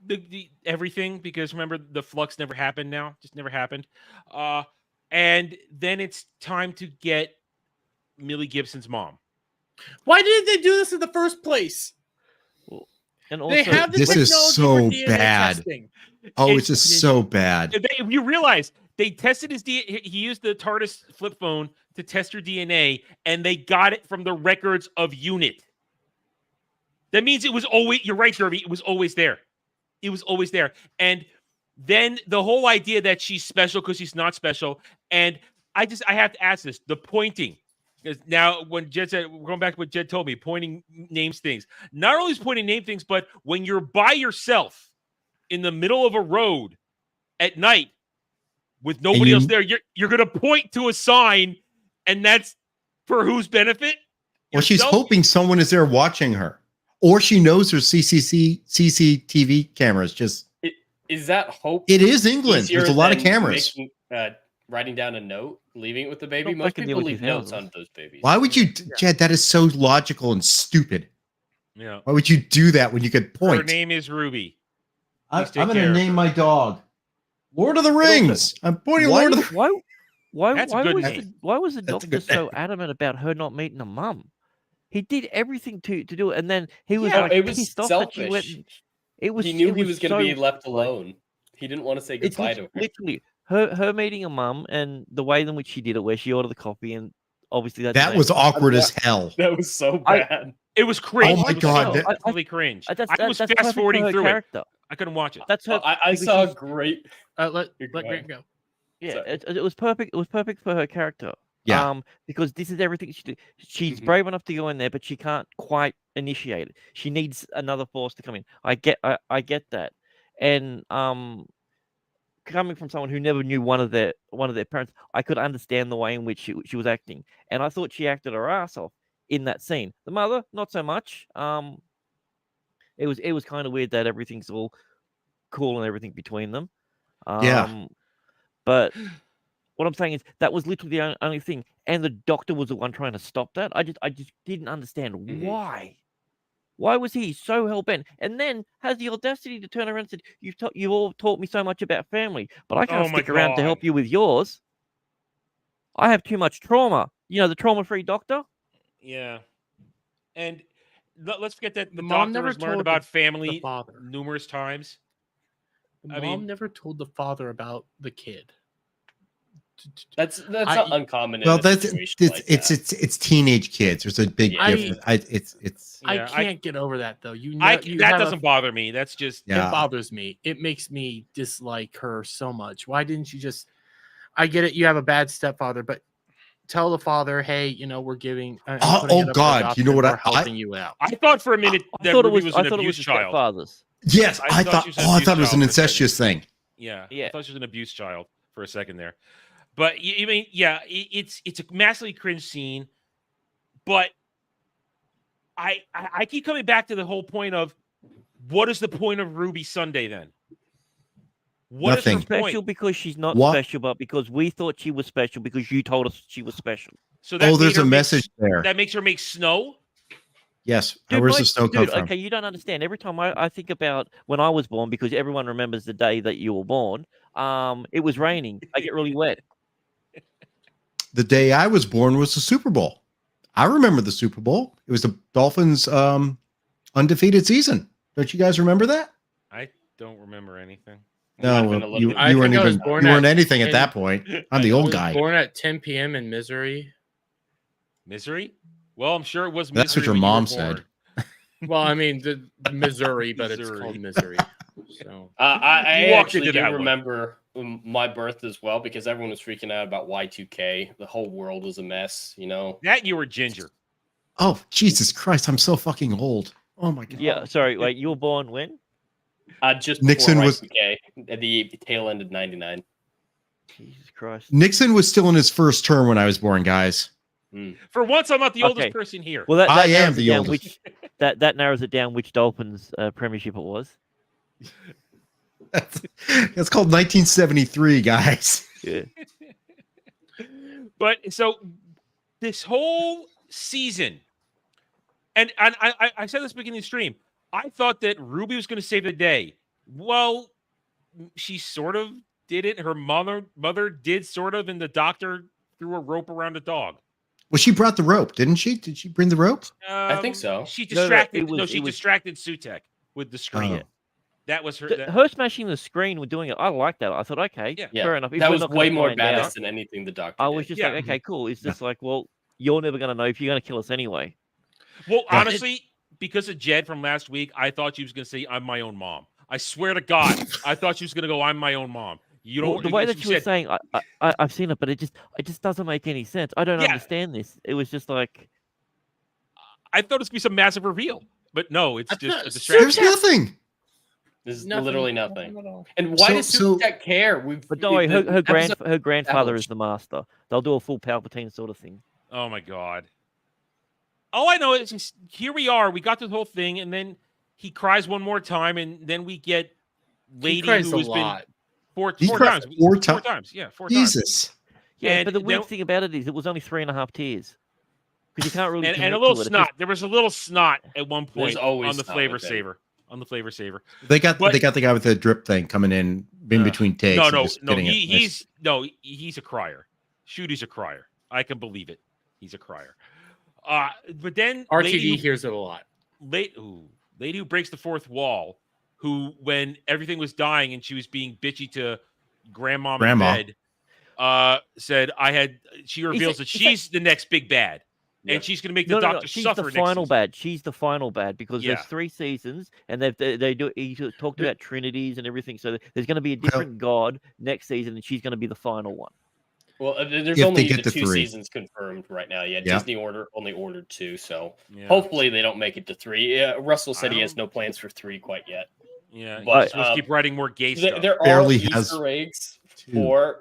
the everything because remember the flux never happened. Just never happened. And then it's time to get Millie Gibson's mom. Why didn't they do this in the first place? And also, they have this is so bad. Testing. Oh, it's just so bad. If you realize they tested his DNA, he used the TARDIS flip phone to test her DNA, and they got it from the records of UNIT. That means it was always. You're right, Derby. It was always there. It was always there. And then the whole idea that she's special because she's not special. And I have to ask this: the pointing. Because now, when Jed said, we're going back to what Jed told me, pointing names things. Not only is pointing name things, but when you're by yourself in the middle of a road at night with nobody else there, you're going to point to a sign, and that's for whose benefit? Well, she's hoping someone is there watching her, or she knows her CCTV cameras. Is that hope? It is England. There's a lot of cameras. Writing down a note, leaving it with the baby. Most people leave notes on those babies. Why would you, Jed? That is so logical and stupid. Yeah. Why would you do that when you could point? Her name is Ruby. I'm going to name my dog Lord of the Rings. I'm pointing Lord of the Rings. Why was the doctor so adamant about her not meeting a mum? He did everything to do it, and then he was it was pissed selfish. off that she went. He knew he was going to be left alone. He didn't want to say goodbye to her. Literally, her meeting a mum and the way in which she did it, where she ordered the coffee, and obviously that was awkward as hell. That was so bad. It was cringe. Oh my god, that really cringe. I was fast forwarding through it. I couldn't watch it. That's her. I saw a great. Let Grant go. Yeah, it was perfect. It was perfect for her character. Yeah. Because this is everything she did. She's brave enough to go in there, but she can't quite initiate it. She needs another force to come in. I get that, and coming from someone who never knew one of their parents, I could understand the way in which she was acting, and I thought she acted her ass off in that scene. The mother, not so much. It was kind of weird that everything's all cool and everything between them. But what I'm saying is that was literally the only thing, and the doctor was the one trying to stop that. I just didn't understand why. Why was he so hell-bent? And then has the audacity to turn around and said, you've all taught me so much about family, but I can't stick around to help you with yours. I have too much trauma. You know, the trauma-free doctor? Yeah. And let's forget that the doctor never learned about family numerous times. The mom never told the father about the kid. That's not uncommon. Well, it's teenage kids. There's a big difference. I can't get over that though. That doesn't bother me. That's just it bothers me. It makes me dislike her so much. Why didn't you just? I get it. You have a bad stepfather, but tell the father, hey, we're giving. Oh God, you know what? Helping you out. I thought for a minute that Ruby was an abuse child. Yes, I thought it was an incestuous thing. Yeah. I thought she was an abuse child for a second there. But it's a massively cringe scene. But I keep coming back to the whole point of what is the point of Ruby Sunday then? What Nothing. Is her point? Special because she's not special, but because we thought she was special because you told us she was special. So there's a message there. That makes her make snow? Yes. Where's the snow come from? Okay, you don't understand. Every time I think about when I was born, because everyone remembers the day that you were born, it was raining. I get really wet. The day I was born was the Super Bowl. I remember the Super Bowl. It was the Dolphins' undefeated season. Don't you guys remember that? I don't remember anything. No, you weren't anything at that point. I'm the old guy. Born at 10 p.m. in Misery. Misery? Well, I'm sure it was Misery. That's what your mom said. Well, I mean, the Missouri, but it's called Misery. So I actually do remember my birth as well because everyone was freaking out about Y2K. The whole world was a mess, That you were ginger. Oh, Jesus Christ. I'm so fucking old. Oh, my God. Yeah, sorry. Wait, you were born when? Just Nixon before was at the tail end of 99. Jesus Christ. Nixon was still in his first term when I was born, guys. For once, I'm not the oldest person here. Well, that I am narrows it the down oldest. that narrows it down which Dolphins premiership it was. That's called 1973, guys. Yeah. But so this whole season, and I said this beginning of the stream, I thought that Ruby was going to save the day. Well, she sort of did it. Her mother did sort of, and the doctor threw a rope around a dog. Well, she brought the rope, didn't she? Did she bring the rope? I think so. She distracted. She distracted Sutek with the screen. Oh. That was her. Her smashing the screen with doing it. I liked that. I thought, okay, fair enough. That was way more badass than anything the doctor. I was just like, okay, cool. It's just like, well, you're never going to know if you're going to kill us anyway. Well, honestly, because of Jed from last week, I thought she was going to say, "I'm my own mom." I swear to God, I thought she was going to go, "I'm my own mom." You don't. The way that she was saying, I've seen it, but it just doesn't make any sense. I don't understand this. It was just like, I thought it was going to be some massive reveal, but no, it's just a distraction. There's nothing. There's literally nothing. And why does Sutek care? But don't worry, her grandfather is the master. They'll do a full Palpatine sort of thing. Oh my God. All I know is here we are. We got the whole thing, and then he cries one more time, and then we get Lady who has been four times. Four times. Yeah, 4 times. Jesus. Yeah, and but the weird thing about it is it was only 3.5 tears. Because you can't really and a little snot. There was a little snot at one point on the flavor saver. They got the guy with the drip thing coming in between takes. No. He's a crier. Shooty's a crier. I can believe it. He's a crier. But then RTD hears it a lot. Lady who breaks the fourth wall, who when everything was dying and she was being bitchy to Grandma in bed, said she reveals that she's the next big bad. Yeah. And she's going to make the doctor suffer. She's the final bad. She's the final bad because there's 3 seasons, and he talked about trinities and everything. So there's going to be a different god next season, and she's going to be the final one. Well, there's only the 2 seasons confirmed right now. Yeah, Disney only ordered 2, so hopefully they don't make it to 3. Yeah, Russell said he has no plans for 3 quite yet. Yeah, but let's keep writing more gay stuff. There are Easter eggs for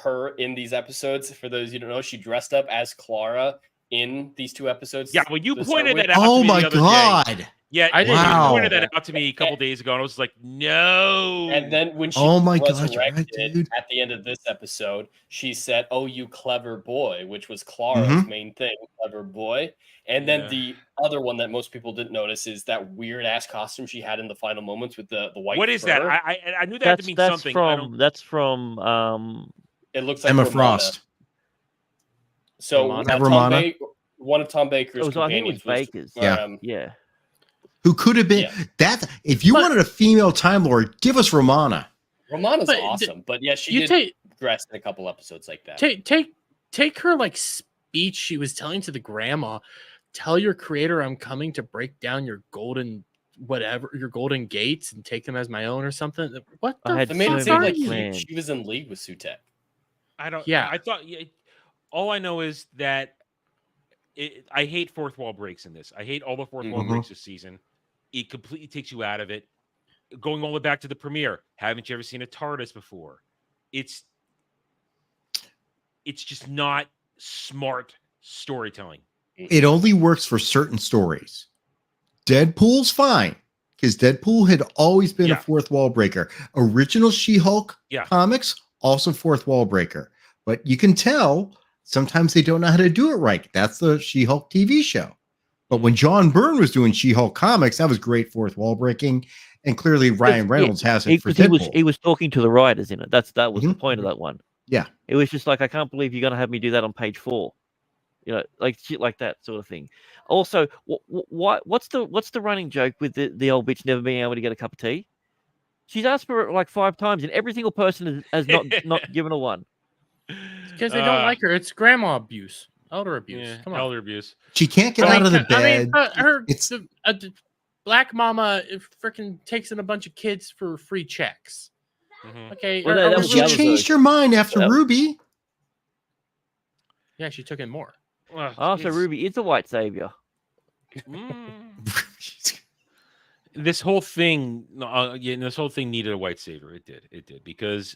her in these episodes. For those you don't know, she dressed up as Clara in these 2 episodes. Yeah, well, you pointed that out. Oh to me my the other God! Day. Yeah, I did. You pointed that out to me a couple days ago, and I was like, no. And then when she resurrected at the end of this episode, she said, "Oh, you clever boy," which was Clara's main thing, clever boy. And then the other one that most people didn't notice is that weird ass costume she had in the final moments with the white. What is that? I knew that had to mean something. That's from. It looks like Emma Romana. Frost. So one of Tom Baker's companions. I think it was Baker's. Yeah. Who could have been that? If you wanted a female Time Lord, give us Romana. Romana's awesome, but yeah, she did dress in a couple episodes like that. Take her like speech she was telling to the grandma. Tell your creator I'm coming to break down your golden gates and take them as my own or something. What the? It made it seem like she was in league with Sutek. I don't. Yeah, I thought. All I know is that I hate fourth wall breaks in this. I hate all the fourth wall breaks this season. It completely takes you out of it. Going all the way back to the premiere. Haven't you ever seen a TARDIS before? It's just not smart storytelling. It only works for certain stories. Deadpool's fine because Deadpool had always been a fourth wall breaker. Original She-Hulk comics, also fourth wall breaker. But you can tell sometimes they don't know how to do it right. That's the She-Hulk TV show. But when John Byrne was doing She-Hulk comics, that was great fourth wall breaking. And clearly Ryan Reynolds has it for Deadpool. He was talking to the writers in it. That was the point of that one. Yeah. It was just like, I can't believe you're going to have me do that on page 4. You know, like shit like that sort of thing. Also, what's the running joke with the old bitch never being able to get a cup of tea? She's asked for it like 5 times, and every single person has not given her one. Because they don't like her. It's grandma abuse, elder abuse. Yeah, come on, elder abuse. She can't get out of the bed. Black mama freaking takes in a bunch of kids for free checks. Okay, well, she changed her mind after Ruby. Yeah, she took in more. So Ruby is a white savior. this whole thing, this whole thing needed a white savior. It did because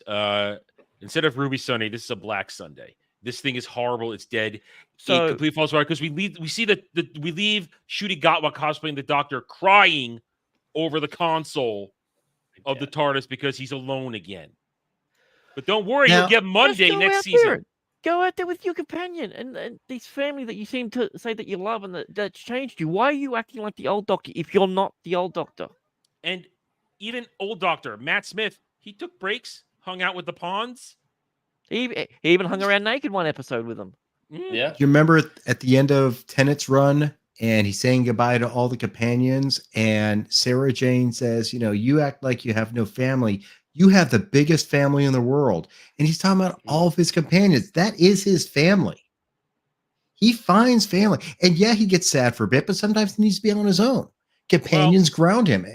instead of Ruby Sunday, this is a Black Sunday. This thing is horrible. It's dead. So it completely falls apart because we leave Ncuti Gatwa cosplaying the Doctor crying over the console of the TARDIS because he's alone again. But don't worry, you'll get Monday next season. Go out there with your companion and this family that you seem to say that you love and that's changed you. Why are you acting like the old Doctor if you're not the old Doctor? And even old Doctor Matt Smith, he took breaks, hung out with the pawns. He even hung around naked one episode with them. Yeah. Do you remember at the end of Tennant's run, and he's saying goodbye to all the companions, and Sarah Jane says, you act like you have no family. You have the biggest family in the world. And he's talking about all of his companions. That is his family. He finds family. And yeah, he gets sad for a bit, but sometimes he needs to be on his own. Companions ground him.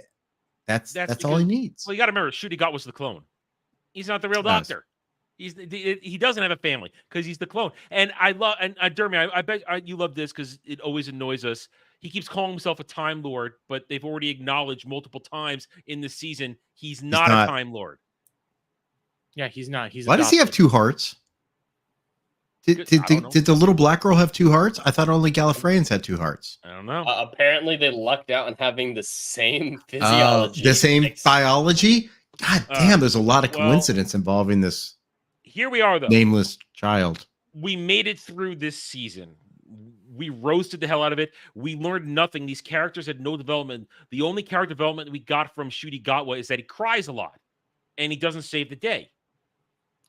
That's all he needs. Well, you got to remember, Ncuti Gatwa was the clone. He's not the real Doctor. He doesn't have a family because he's the clone. And I love, and Jeremy, I bet you love this because it always annoys us. He keeps calling himself a Time Lord, but they've already acknowledged multiple times in the season he's not a Time Lord. Yeah, he's not. Why does he have two hearts? Did the little black girl have two hearts? I thought only Gallifreyans had two hearts. I don't know. Apparently, they lucked out in having the same physiology, the same biology. God damn, there's a lot of coincidence involving this. Here we are, though. Nameless child. We made it through this season. We roasted the hell out of it. We learned nothing. These characters had no development. The only character development we got from Ncuti Gatwa is that he cries a lot, and he doesn't save the day.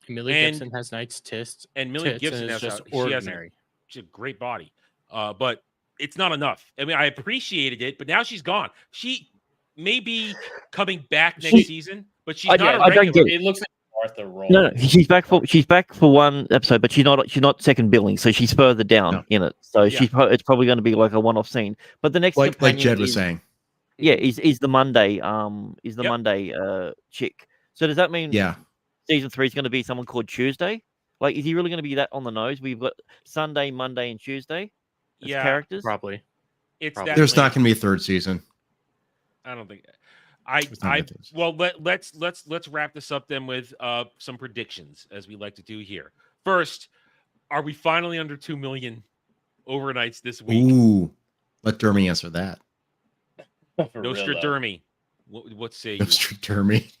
Millie Gibson has nice tits, and Millie Gibson is just ordinary. She has a great body, but it's not enough. I mean, I appreciated it, but now she's gone. She may be coming back next season, but she's not a regular. It looks like Martha role. No, she's back for one episode, but she's not second billing, so she's further down in it. So it's probably going to be like a one-off scene. But the next, like Jed was saying, is the Monday Monday chick. So does that mean season 3 is going to be someone called Tuesday? Like, is he really going to be that on the nose? We've got Sunday, Monday, and Tuesday as characters. Probably. There's not going to be a third season. I don't think. Let's wrap this up then with some predictions, as we like to do here. First, are we finally under 2 million overnights this week? Ooh, let Dermy answer that. Nostradamus. What say you? Nostradamus.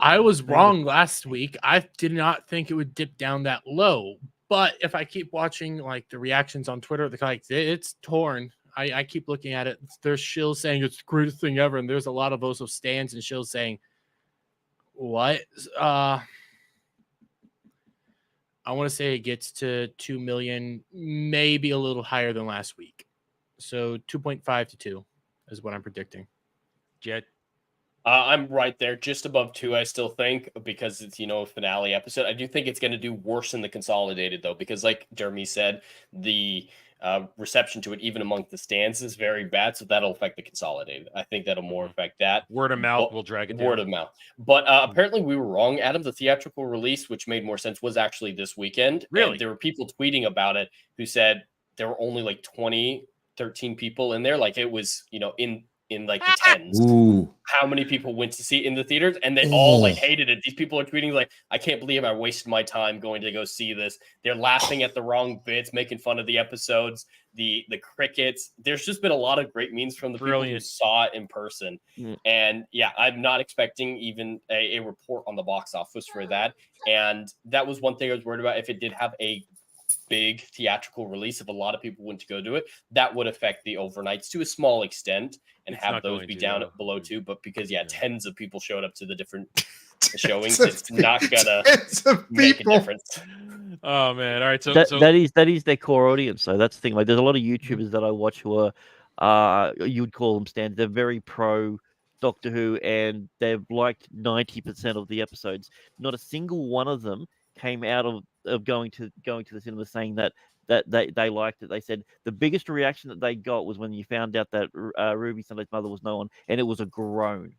I was wrong last week. I did not think it would dip down that low. But if I keep watching like the reactions on Twitter, it's torn. I keep looking at it. There's shills saying it's the greatest thing ever, and there's a lot of also stands and shills saying, "What?" I want to say it gets to 2 million, maybe a little higher than last week. So 2.5 to 2 is what I'm predicting. Jed? I'm right there, just above 2, I still think, because it's, a finale episode. I do think it's going to do worse in the consolidated, though, because like Jeremy said, the reception to it, even among the stands, is very bad, so that'll affect the consolidated. I think that'll more affect that. Word of mouth will drag it down. Word of mouth. But apparently we were wrong, Adam. The theatrical release, which made more sense, was actually this weekend. Really? And there were people tweeting about it who said there were only like 13 people in there. Like it was, in like the tens. Ooh. How many people went to see it in the theaters, and they all like hated it. These people are tweeting like, I can't believe I wasted my time going to go see this. They're laughing at the wrong bits, making fun of the episodes, the crickets. There's just been a lot of great memes from the people who saw it in person. And I'm not expecting even a report on the box office for that. And that was one thing I was worried about. If it did have a big theatrical release, if a lot of people went to go do it, that would affect the overnights to a small extent and have those be down below 2. But because tens of people showed up to the different showings, it's not gonna make a difference. Oh man! All right, so that is their core audience. So that's the thing. Like, there's a lot of YouTubers that I watch who are you would call them stands. They're very pro Doctor Who, and they've liked 90% of the episodes. Not a single one of them came out of going to the cinema saying that they liked it. They said the biggest reaction that they got was when you found out that Ruby Sunday's mother was no one, and it was a groan.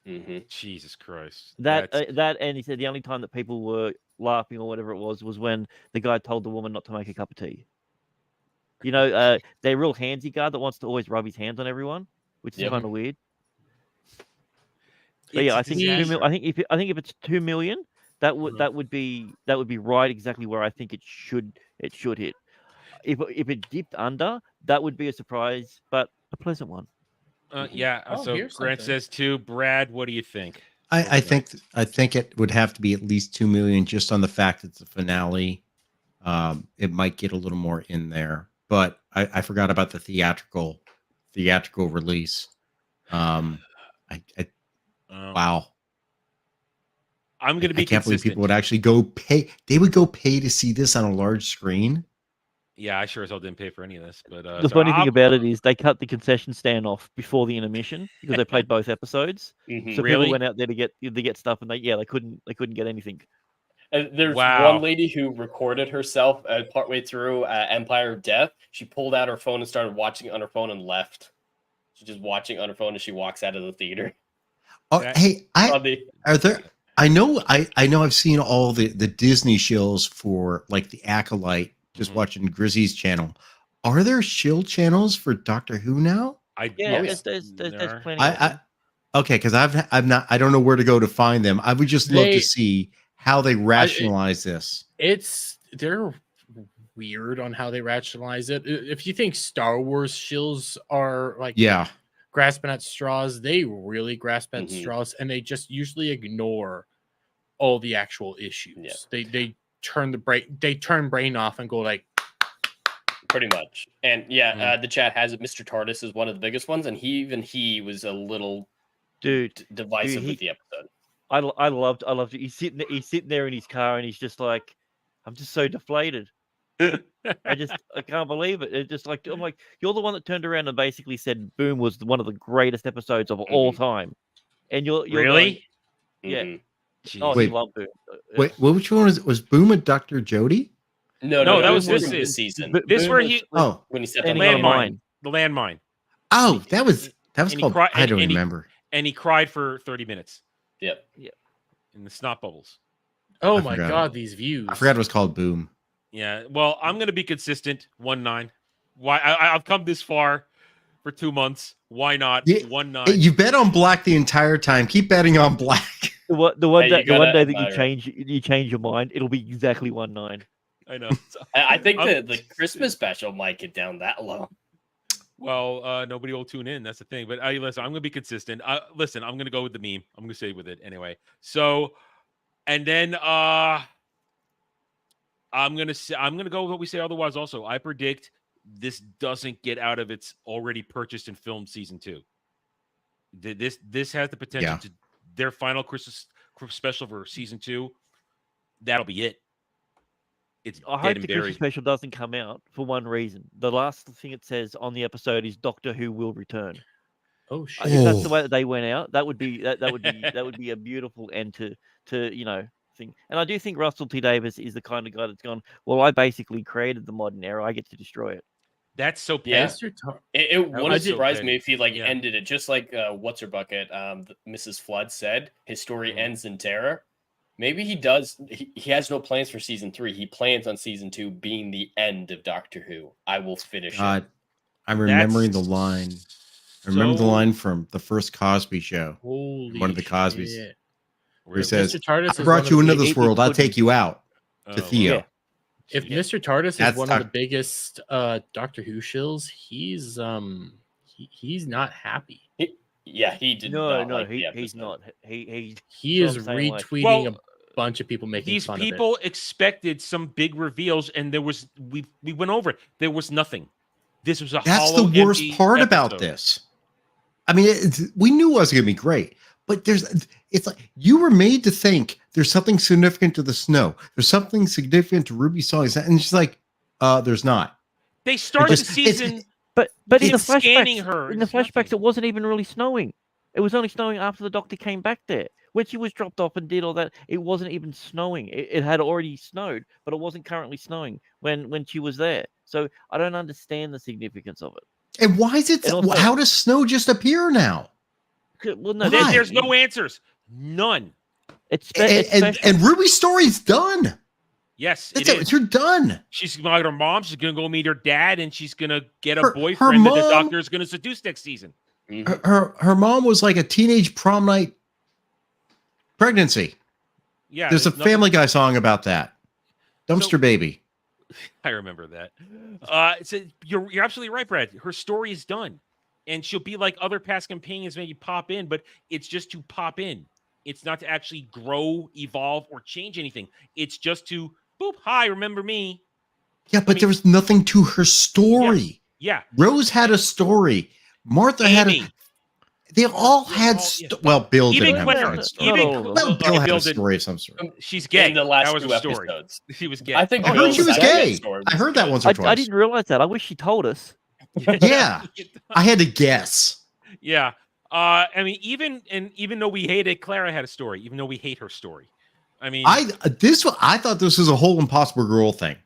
Mm-hmm. Jesus Christ. That and he said the only time that people were laughing or whatever it was when the guy told the woman not to make a cup of tea. They're real handsy guy that wants to always rub his hands on everyone. which is kind of weird. But yeah, I think if it's 2 million, that would be right exactly where I think it should hit. If it dipped under, that would be a surprise, but a pleasant one. So Grant says too. Brad, what do you think? I think it would have to be at least 2 million just on the fact it's a finale. It might get a little more in there, but I forgot about the theatrical release. Wow. I'm going to be. I can't believe people would actually go pay. They would go pay to see this on a large screen. Yeah, I sure as hell didn't pay for any of this. But the funny thing about it is they cut the concession stand off before the intermission because they played both episodes. So people went out there to get stuff, and they couldn't get anything. There's one lady who recorded herself partway through Empire of Death. She pulled out her phone and started watching on her phone and left. She's just watching on her phone as she walks out of the theater. Oh, hey, are there? I know I've seen all the Disney shows for like the Acolyte. Just watching Grizzy's channel. Are there shield channels for Doctor Who now? There's plenty. Okay, because I don't know where to go to find them. I would just love to see how they rationalize this. They're weird on how they rationalize it. If you think Star Wars shills are like grasping at straws, they really grasp at straws, and they just usually ignore all the actual issues. They turn brain off and go like pretty much. And the chat has it. Mr. TARDIS is one of the biggest ones, and he was a little divisive with the episode. I loved it. He's sitting there in his car and he's just like, I'm just so deflated. I can't believe it. It's just like, I'm like, you're the one that turned around and basically said Boom was one of the greatest episodes of all time. And you're really going, Jeez. Oh, wait, love Boom. Wait, which one was Boom and Dr. Jody? No, that was this season. This where he when he stepped on the landmine. The landmine. Oh, that was called. I don't remember. And he cried for 30 minutes. Yep. In the snot bubbles. Oh my God, these views. I forgot it was called Boom. Yeah. Well, I'm gonna be consistent. 1-9. Why? I've come this far for 2 months. Why not 1-9? You bet on black the entire time. Keep betting on black. The one day that you change your mind, it'll be exactly 1-9. I know. I think the Christmas special might get down that low. Well, nobody will tune in. That's the thing. But listen, I'm going to be consistent. Listen, I'm going to go with the meme. I'm going to stay with it anyway. So, and then I'm going to go with what we say otherwise also. I predict this doesn't get out of its already purchased and filmed season 2. This has the potential to their final Christmas special for season 2. That'll be it. I hope the Christmas special doesn't come out for one reason. The last thing it says on the episode is Doctor Who will return. Oh shit! If that's the way that they went out, that would be a beautiful end to thing. And I do think Russell T Davies is the kind of guy that's gone, well, I basically created the modern era. I get to destroy it. That's so petty. It wouldn't surprise me if he ended it just like what's her bucket, Mrs. Flood said. His story ends in terror. Maybe he does. He has no plans for season 3. He plans on season 2 being the end of Doctor Who. I will finish it. I'm remembering the line. I remember the line from the first Cosby show. One of the Cosbys. Where he says, I brought you into this world. I'll take you out to Theo. Yeah. If Mr. TARDIS is one of the biggest Doctor Who shills, he's not happy. He did not. He's not. He is retweeting a bunch of people making these fun of it. people expected some big reveals, and there was we went over it. There was nothing. This was a That's hollow, the worst part episode. About this. I mean, we knew it was going to be great, but it's like you were made to think there's something significant to the snow. There's something significant to Ruby's songs, and it's like, there's not. They started the season. But in the flashbacks, it wasn't even really snowing. It was only snowing after the Doctor came back there. When she was dropped off and did all that, it wasn't even snowing. It had already snowed, but it wasn't currently snowing when she was there. So I don't understand the significance of it. And why is it? Also, how does snow just appear now? Well, no, there's no answers. None. And Ruby's story's done. Yes, you're done. She's gonna meet her mom. She's gonna go meet her dad, and she's gonna get a boyfriend that the Doctor is gonna seduce next season. her mom was like a teenage prom night pregnancy. Yeah, there's a Family Guy song about that. Dumpster Baby. I remember that. You're absolutely right, Brad. Her story is done, and she'll be like other past companions, maybe pop in, but it's just to pop in. It's not to actually grow, evolve, or change anything. It's just to boop. Hi, remember me? Yeah, but there was nothing to her story. Yeah. Rose had a story. Martha had a. They all had. Well, Bill didn't have a story. Bill had a story of some sort. She's gay. In the last that was two her story. episodes. She was gay. I think I heard she was gay. I heard that once or twice. I didn't realize that. I wish she told us. Yeah, I had to guess. Yeah. I mean, even though we hated Clara had a story, even though we hate her story. I mean, I thought this was a whole Impossible Girl thing.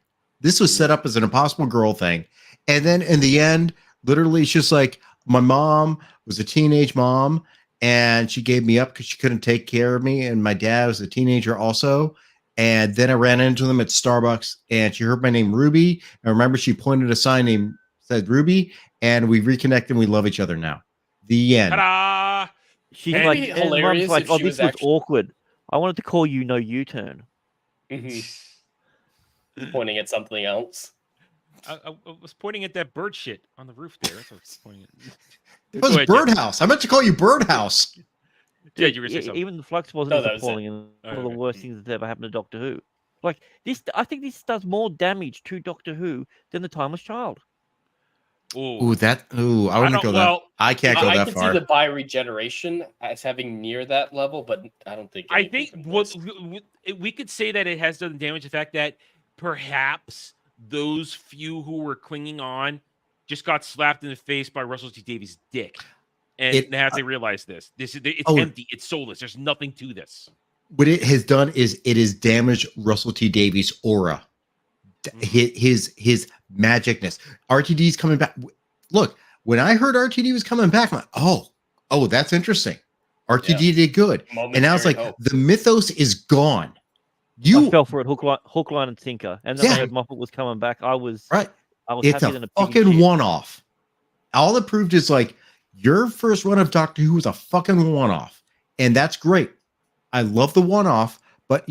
This was set up as an Impossible Girl thing, and then in the end, literally, it's just like my mom was a teenage mom, and she gave me up because she couldn't take care of me, and my dad was a teenager also. And then I ran into them at Starbucks, and she heard my name Ruby. And remember, she pointed a sign that said Ruby, and we reconnected. And we love each other now. The end. Ta-da! She's like, hilarious. Like, oh, this was awkward. I wanted to call you No U-turn. Pointing at something else. I was pointing at that bird shit on the roof there. That's what I was pointing at. It was Birdhouse. I meant to call you Birdhouse. Yeah, you were saying something. Even the Flux wasn't appalling, and one of the worst things that's ever happened to Doctor Who. Like this, I think this does more damage to Doctor Who than The Timeless Child. I wouldn't go that. I can't go that far. I can see the bi-regeneration as having near that level, but I don't think. I think we could say that it has done damage. The fact that perhaps those few who were clinging on just got slapped in the face by Russell T Davies' dick, and they have to realize this. It's empty. It's soulless. There's nothing to this. What it has done is it has damaged Russell T Davies' aura, his magicness. RTD's coming back. Look, when I heard RTD was coming back, I'm like, oh, that's interesting. RTD did good, and now it's like the mythos is gone. I fell for it hook, line, and sinker, and then I heard Moffat was coming back. I was it's happy a fucking one-off. All it proved is like your first run of Doctor Who was a fucking one-off, and that's great. I love the one-off, but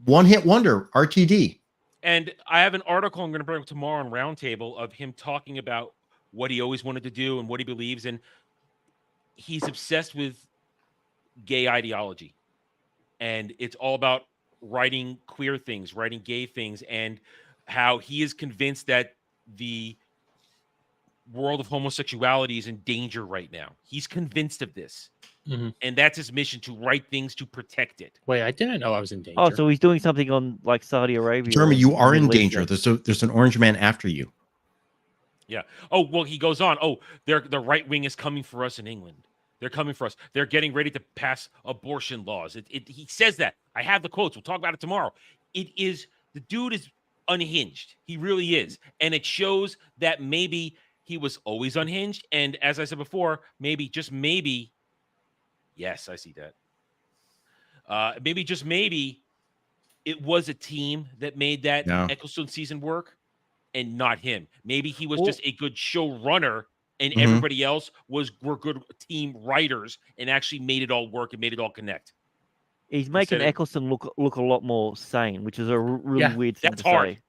one-hit wonder, RTD. And I have an article I'm going to bring up tomorrow on Roundtable of him talking about what he always wanted to do and what he believes, and he's obsessed with gay ideology, and it's all about writing queer things, writing gay things, and how he is convinced that the world of homosexuality is in danger right now. He's convinced of this. And that's his mission, to write things to protect it. Wait, I didn't know I was in danger. Oh, so he's doing something on like Saudi Arabia. Jeremy, you are in danger. There's an orange man after you. Yeah. Oh, well, he goes on. Oh, the right wing is coming for us in England. They're coming for us. They're getting ready to pass abortion laws. He says that. I have the quotes. We'll talk about it tomorrow. The dude is unhinged. He really is. And it shows that maybe he was always unhinged. And as I said before, maybe, just maybe, yes, I see that. Maybe, just maybe, it was a team that made that Ecclestone season work and not him. Maybe he was just a good showrunner, and everybody else were good team writers and actually made it all work and made it all connect. He's making Eccleston look a lot more sane, which is a really weird thing to say.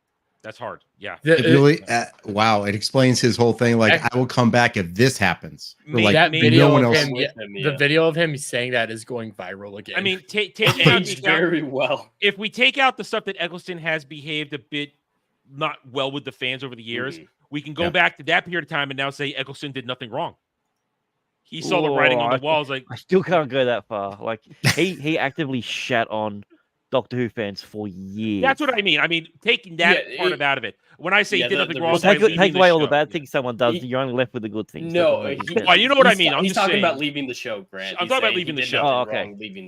That's hard. Yeah. It really, wow. It explains his whole thing. Like, I will come back if this happens. Like, that video no of him, the video of him saying that is going viral again. I mean, take very well. If we take out the stuff that Eccleston has behaved a bit not well with the fans over the years, we can go back to that period of time and now say Eccleston did nothing wrong. He saw the writing on the walls. Like, I still can't go that far. Like, he actively shat on Doctor Who fans for years. That's what I mean. I mean, taking that part out of it. When I say he did nothing wrong, take away all the bad things someone does. You're only left with the good things. No, you know what I mean. He's talking about leaving the show, Grant. I'm talking about leaving the show. Oh, okay. Leaving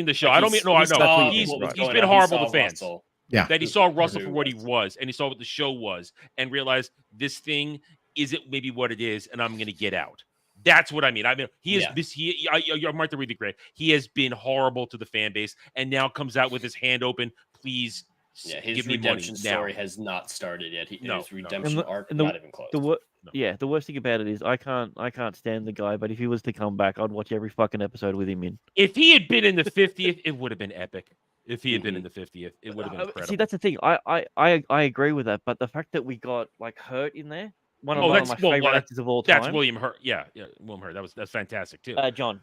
the show. I don't mean no. I know he's been horrible to fans. Yeah, that he saw Russell for what he was, and he saw what the show was, and realized this thing isn't maybe what it is, and I'm going to get out. That's what I mean. I mean, he is this. I'm right to read the grade. He has been horrible to the fan base, and now comes out with his hand open. Please, his redemption story has not started yet. His redemption arc not even close. Yeah, the worst thing about it is I can't stand the guy, but if he was to come back, I'd watch every fucking episode with him in. If he had been in the 50th, it would have been epic. If he had been in the 50th, it would have been incredible. See, that's the thing. I agree with that, but the fact that we got like Hurt in there, one of my favorite actors of all time. That's William Hurt. Yeah, William Hurt. That's fantastic too. John.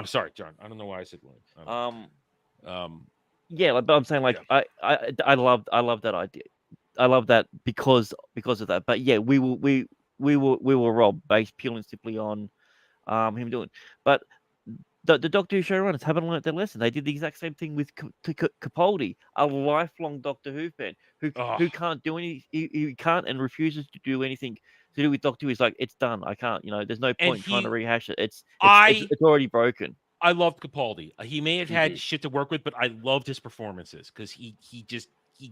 Sorry, John. I don't know why I said William. Yeah, but I'm saying like I love that idea. I love that because of that. But yeah, we were robbed based purely and simply on him doing. But the Doctor Who showrunners haven't learned their lesson. They did the exact same thing with Capaldi, a lifelong Doctor Who fan who can't do any, he can't and refuses to do anything to do with Doctor Who. He's like, it's done. I can't. There's no point trying to rehash it. It's already broken. I loved Capaldi. He may have had shit to work with, but I loved his performances because he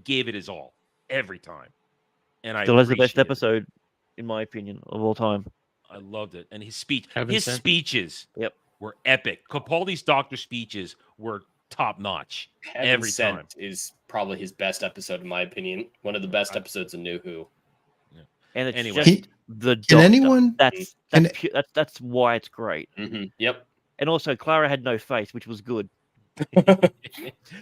gave it his all every time. And still has the best episode, in my opinion, of all time. I loved it, and his speeches were epic. Capaldi's Doctor speeches were top notch every time. Is probably his best episode, in my opinion. One of the best episodes of New Who. Yeah. And it's just the Doctor. Can anyone? That's why it's great. Yep. And also, Clara had no face, which was good.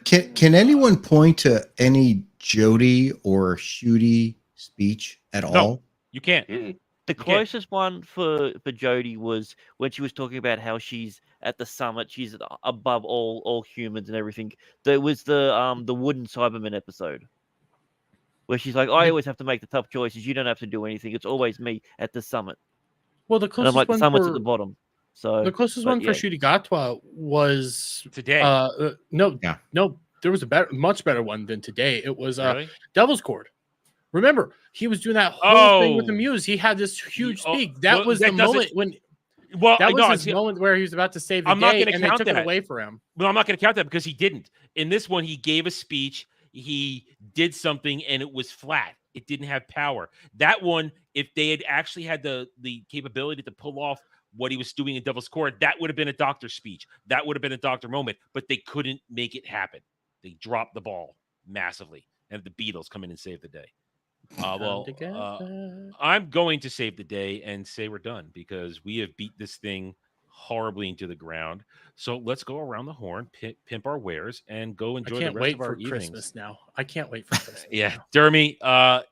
Can anyone point to any Jodie or Ncuti speech at all? You can't. The closest one for Jodie was when she was talking about how she's at the summit, she's above all humans and everything. There was the Wooden Cyberman episode where she's like, I always have to make the tough choices. You don't have to do anything. It's always me at the summit. Well, the closest one the summit's at the bottom. So the closest one for Ncuti Gatwa was today. No, there was a much better one than today. It was Really? Devil's Cord. Remember, he was doing that whole thing with the Muse. He had this huge speak. That was the moment when. Well, that was his moment where he was about to save the day, and they took it away from him. Well, I'm not going to count that because he didn't. In this one, he gave a speech. He did something, and it was flat. It didn't have power. That one, if they had actually had the capability to pull off what he was doing in Devil's Cord, that would have been a Doctor speech. That would have been a Doctor moment, but they couldn't make it happen. They dropped the ball massively, and the Beatles come in and save the day. I'm going to save the day and say we're done because we have beat this thing horribly into the ground. So let's go around the horn, pimp our wares, and go enjoy the rest of our evenings. Christmas now. I can't wait for Christmas. Yeah, Dermy,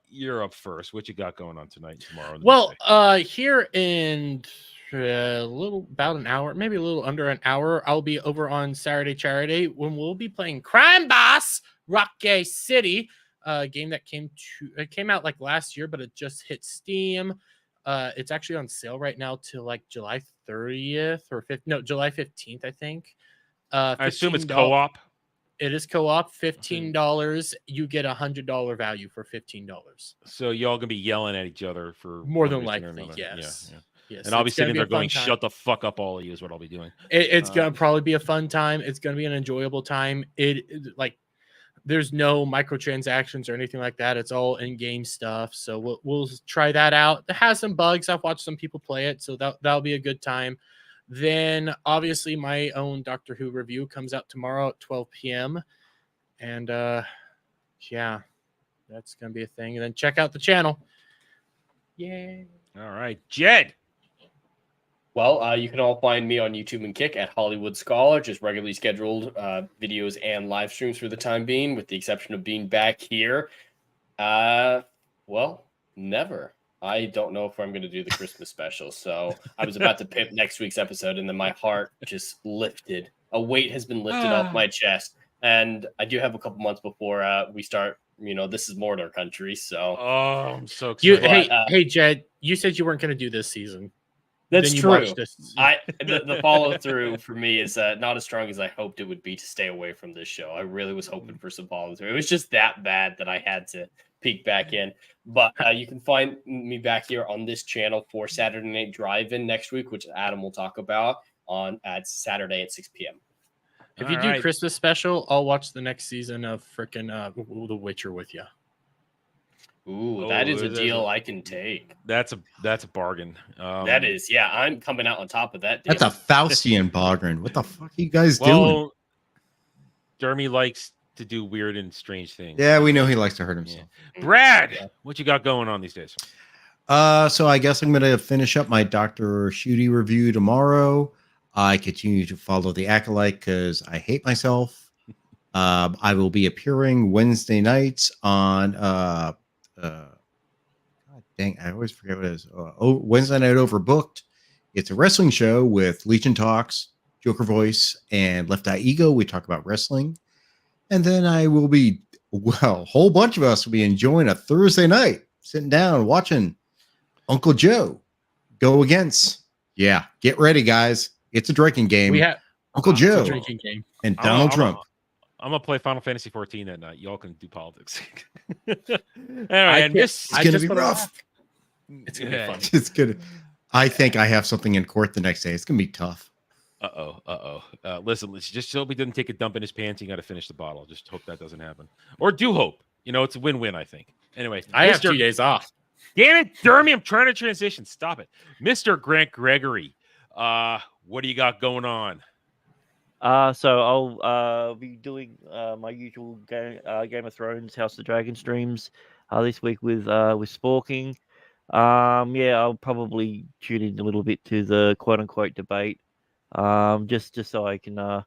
you're up first. What you got going on tonight and tomorrow? Well, here in about an hour, maybe a little under an hour, I'll be over on Saturday Charity when we'll be playing Crime Boss Rocky City. Game that came out like last year, but it just hit Steam. It's actually on sale right now till like July 30th or July 15th, I think. I assume it's co-op. It is co-op. $15. You get $100 value for $15. So y'all gonna be yelling at each other for more than likely, yes. Yeah. Yes, and I'll be sitting there going, "Shut the fuck up, all of you!" Is what I'll be doing. It's gonna probably be a fun time. It's gonna be an enjoyable time. There's no microtransactions or anything like that. It's all in-game stuff. So we'll try that out. It has some bugs. I've watched some people play it, so that'll be a good time. Then obviously my own Doctor Who review comes out tomorrow at 12 p.m. And yeah, that's gonna be a thing. And then check out the channel. Yay! All right, Jed. Well, you can all find me on YouTube and Kick at Hollywood Scholar, just regularly scheduled videos and live streams for the time being, with the exception of being back here. Well, never. I don't know if I'm going to do the Christmas special, so I was about to pimp next week's episode, and then my heart just lifted. A weight has been lifted off my chest, and I do have a couple months before we start. This is Mordor country, so. Oh, I'm so excited. Hey, Jed, you said you weren't going to do this season. That's true. The follow through for me is not as strong as I hoped it would be to stay away from this show. I really was hoping for some follow through. It was just that bad that I had to peek back in. But you can find me back here on this channel for Saturday Night Drive-In next week, which Adam will talk about at Saturday at 6 p.m. If you do Christmas special, I'll watch the next season of frickin' The Witcher with you. Ooh, that is a deal I can take. That's a bargain. That is, yeah. I'm coming out on top of that deal. That's a Faustian bargain. What the fuck are you guys doing? Dermy likes to do weird and strange things. Yeah, we know he likes to hurt himself. Yeah. Brad, what you got going on these days? So I guess I'm going to finish up my Dr. Shooty review tomorrow. I continue to follow the Acolyte because I hate myself. I will be appearing Wednesday nights on God dang, I always forget what it is. Wednesday night Overbooked. It's a wrestling show with Legion Talks, Joker Voice, and Left Eye Ego. We talk about wrestling. And then I will be, well, a whole bunch of us will be enjoying a Thursday night, sitting down, watching Uncle Joe go against. Yeah, get ready, guys. It's a drinking game. We have Uncle Joe drinking game. and Donald Trump. I'm gonna play Final Fantasy 14 that night. Y'all can do politics. And it's gonna be rough. It's gonna be fun. It's gonna. I think I have something in court the next day. It's gonna be tough. Listen, let's just hope he doesn't take a dump in his pants. You got to finish the bottle. Just hope that doesn't happen, or do hope. You know, it's a win-win. I think. Anyway, I have 2 days off. Damn it, Dermy! I'm trying to transition. Stop it, Mr. Grant Gregory. What do you got going on? So I'll be doing my usual Game of Thrones, House of the Dragon streams this week with Sporking. I'll probably tune in a little bit to the quote unquote debate, just so I can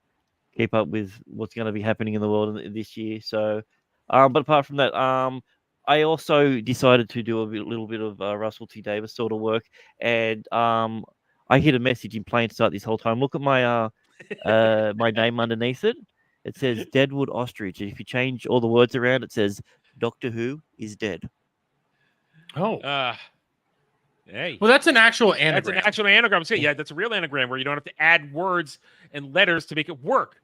keep up with what's going to be happening in the world this year. So, but apart from that, I also decided to do a little bit of Russell T Davis sort of work, and I hit a message in plain sight this whole time. Look at my my name underneath it. It says Deadwood Ostrich. If you change all the words around, it says Doctor Who is dead. Oh. Hey. Well, that's an actual anagram. That's an actual anagram. Yeah, that's a real anagram where you don't have to add words and letters to make it work.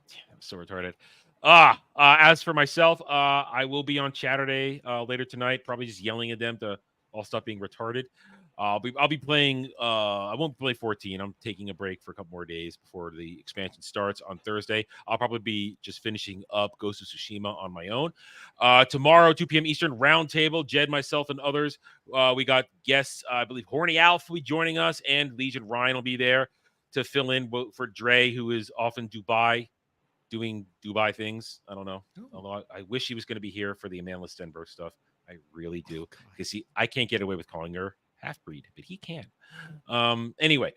Damn, I'm so retarded. As for myself, I will be on Saturday later tonight, probably just yelling at them to all stop being retarded. I'll be playing. I won't play 14. I'm taking a break for a couple more days before the expansion starts on Thursday. I'll probably be just finishing up Ghost of Tsushima on my own. Tomorrow, 2 p.m. Eastern, roundtable. Jed, myself, and others. We got guests. I believe Horny Alf will be joining us, and Legion Ryan will be there to fill in for Dre, who is off in Dubai doing Dubai things. I don't know. Although I wish he was going to be here for the Amanda Stenberg stuff. I really do, because I can't get away with calling her half-breed, but he can. Anyway,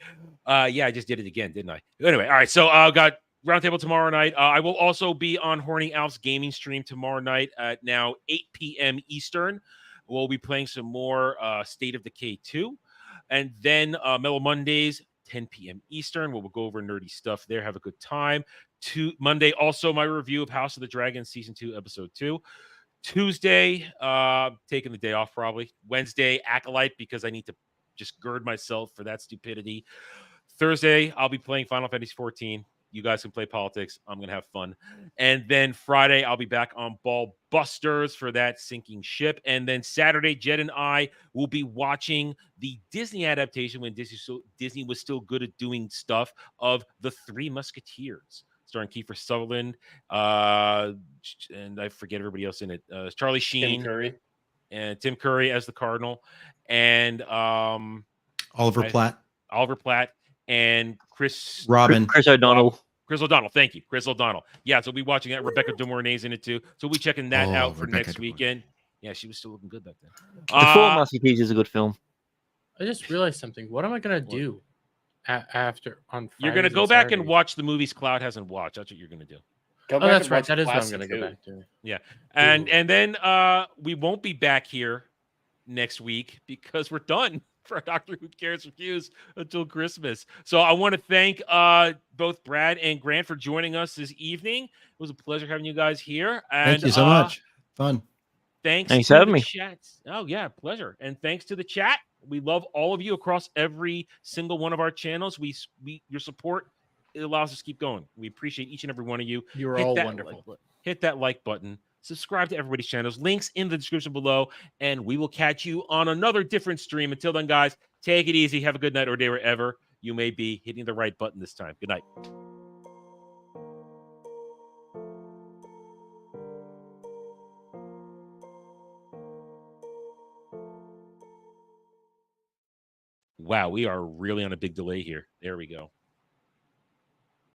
I just did it again, didn't I? Anyway, all right, so I got roundtable tomorrow night. I will also be on Horny Alf's gaming stream tomorrow night at now 8 p.m. Eastern. We'll be playing some more State of Decay 2. And then Mellow Mondays, 10 p.m. Eastern. We'll go over nerdy stuff there. Have a good time. Monday, also my review of House of the Dragon Season 2, Episode 2. Tuesday, taking the day off probably. Wednesday, Acolyte, because I need to just gird myself for that stupidity. Thursday, I'll be playing Final Fantasy 14. You guys can play politics. I'm going to have fun. And then Friday, I'll be back on Ball Busters for that sinking ship. And then Saturday, Jed and I will be watching the Disney adaptation when Disney was still good at doing stuff of The Three Musketeers, starring Kiefer Sutherland, and I forget everybody else in it. Charlie Sheen, Tim Curry as the Cardinal, and Oliver Platt, and Chris O'Donnell. Chris O'Donnell, thank you, Chris O'Donnell. Yeah, so we'll be watching that. Rebecca De Mornay's in it too, so we'll be checking that out for next weekend. Yeah, she was still looking good back then. The Four Musketeers is a good film. I just realized something. What am I gonna do after on Fridays? You're gonna go back and watch the movies Cloud hasn't watched. That's what you're gonna do. That's right. That is what I'm gonna go back to. Yeah, and then we won't be back here next week because we're done for Doctor Who Cares Reviews until Christmas. So I want to thank both Brad and Grant for joining us this evening. It was a pleasure having you guys here. And, thank you so much. Fun. Thanks for having me. Chat. Oh yeah, pleasure. And thanks to the chat. We love all of you across every single one of our channels. We your support, it allows us to keep going. We appreciate each and every one of you. You're all wonderful. Hit that like button. Subscribe to everybody's channels. Links in the description below. And we will catch you on another different stream. Until then, guys, take it easy. Have a good night or day wherever you may be. Hitting the right button this time. Good night. Wow, we are really on a big delay here. There we go.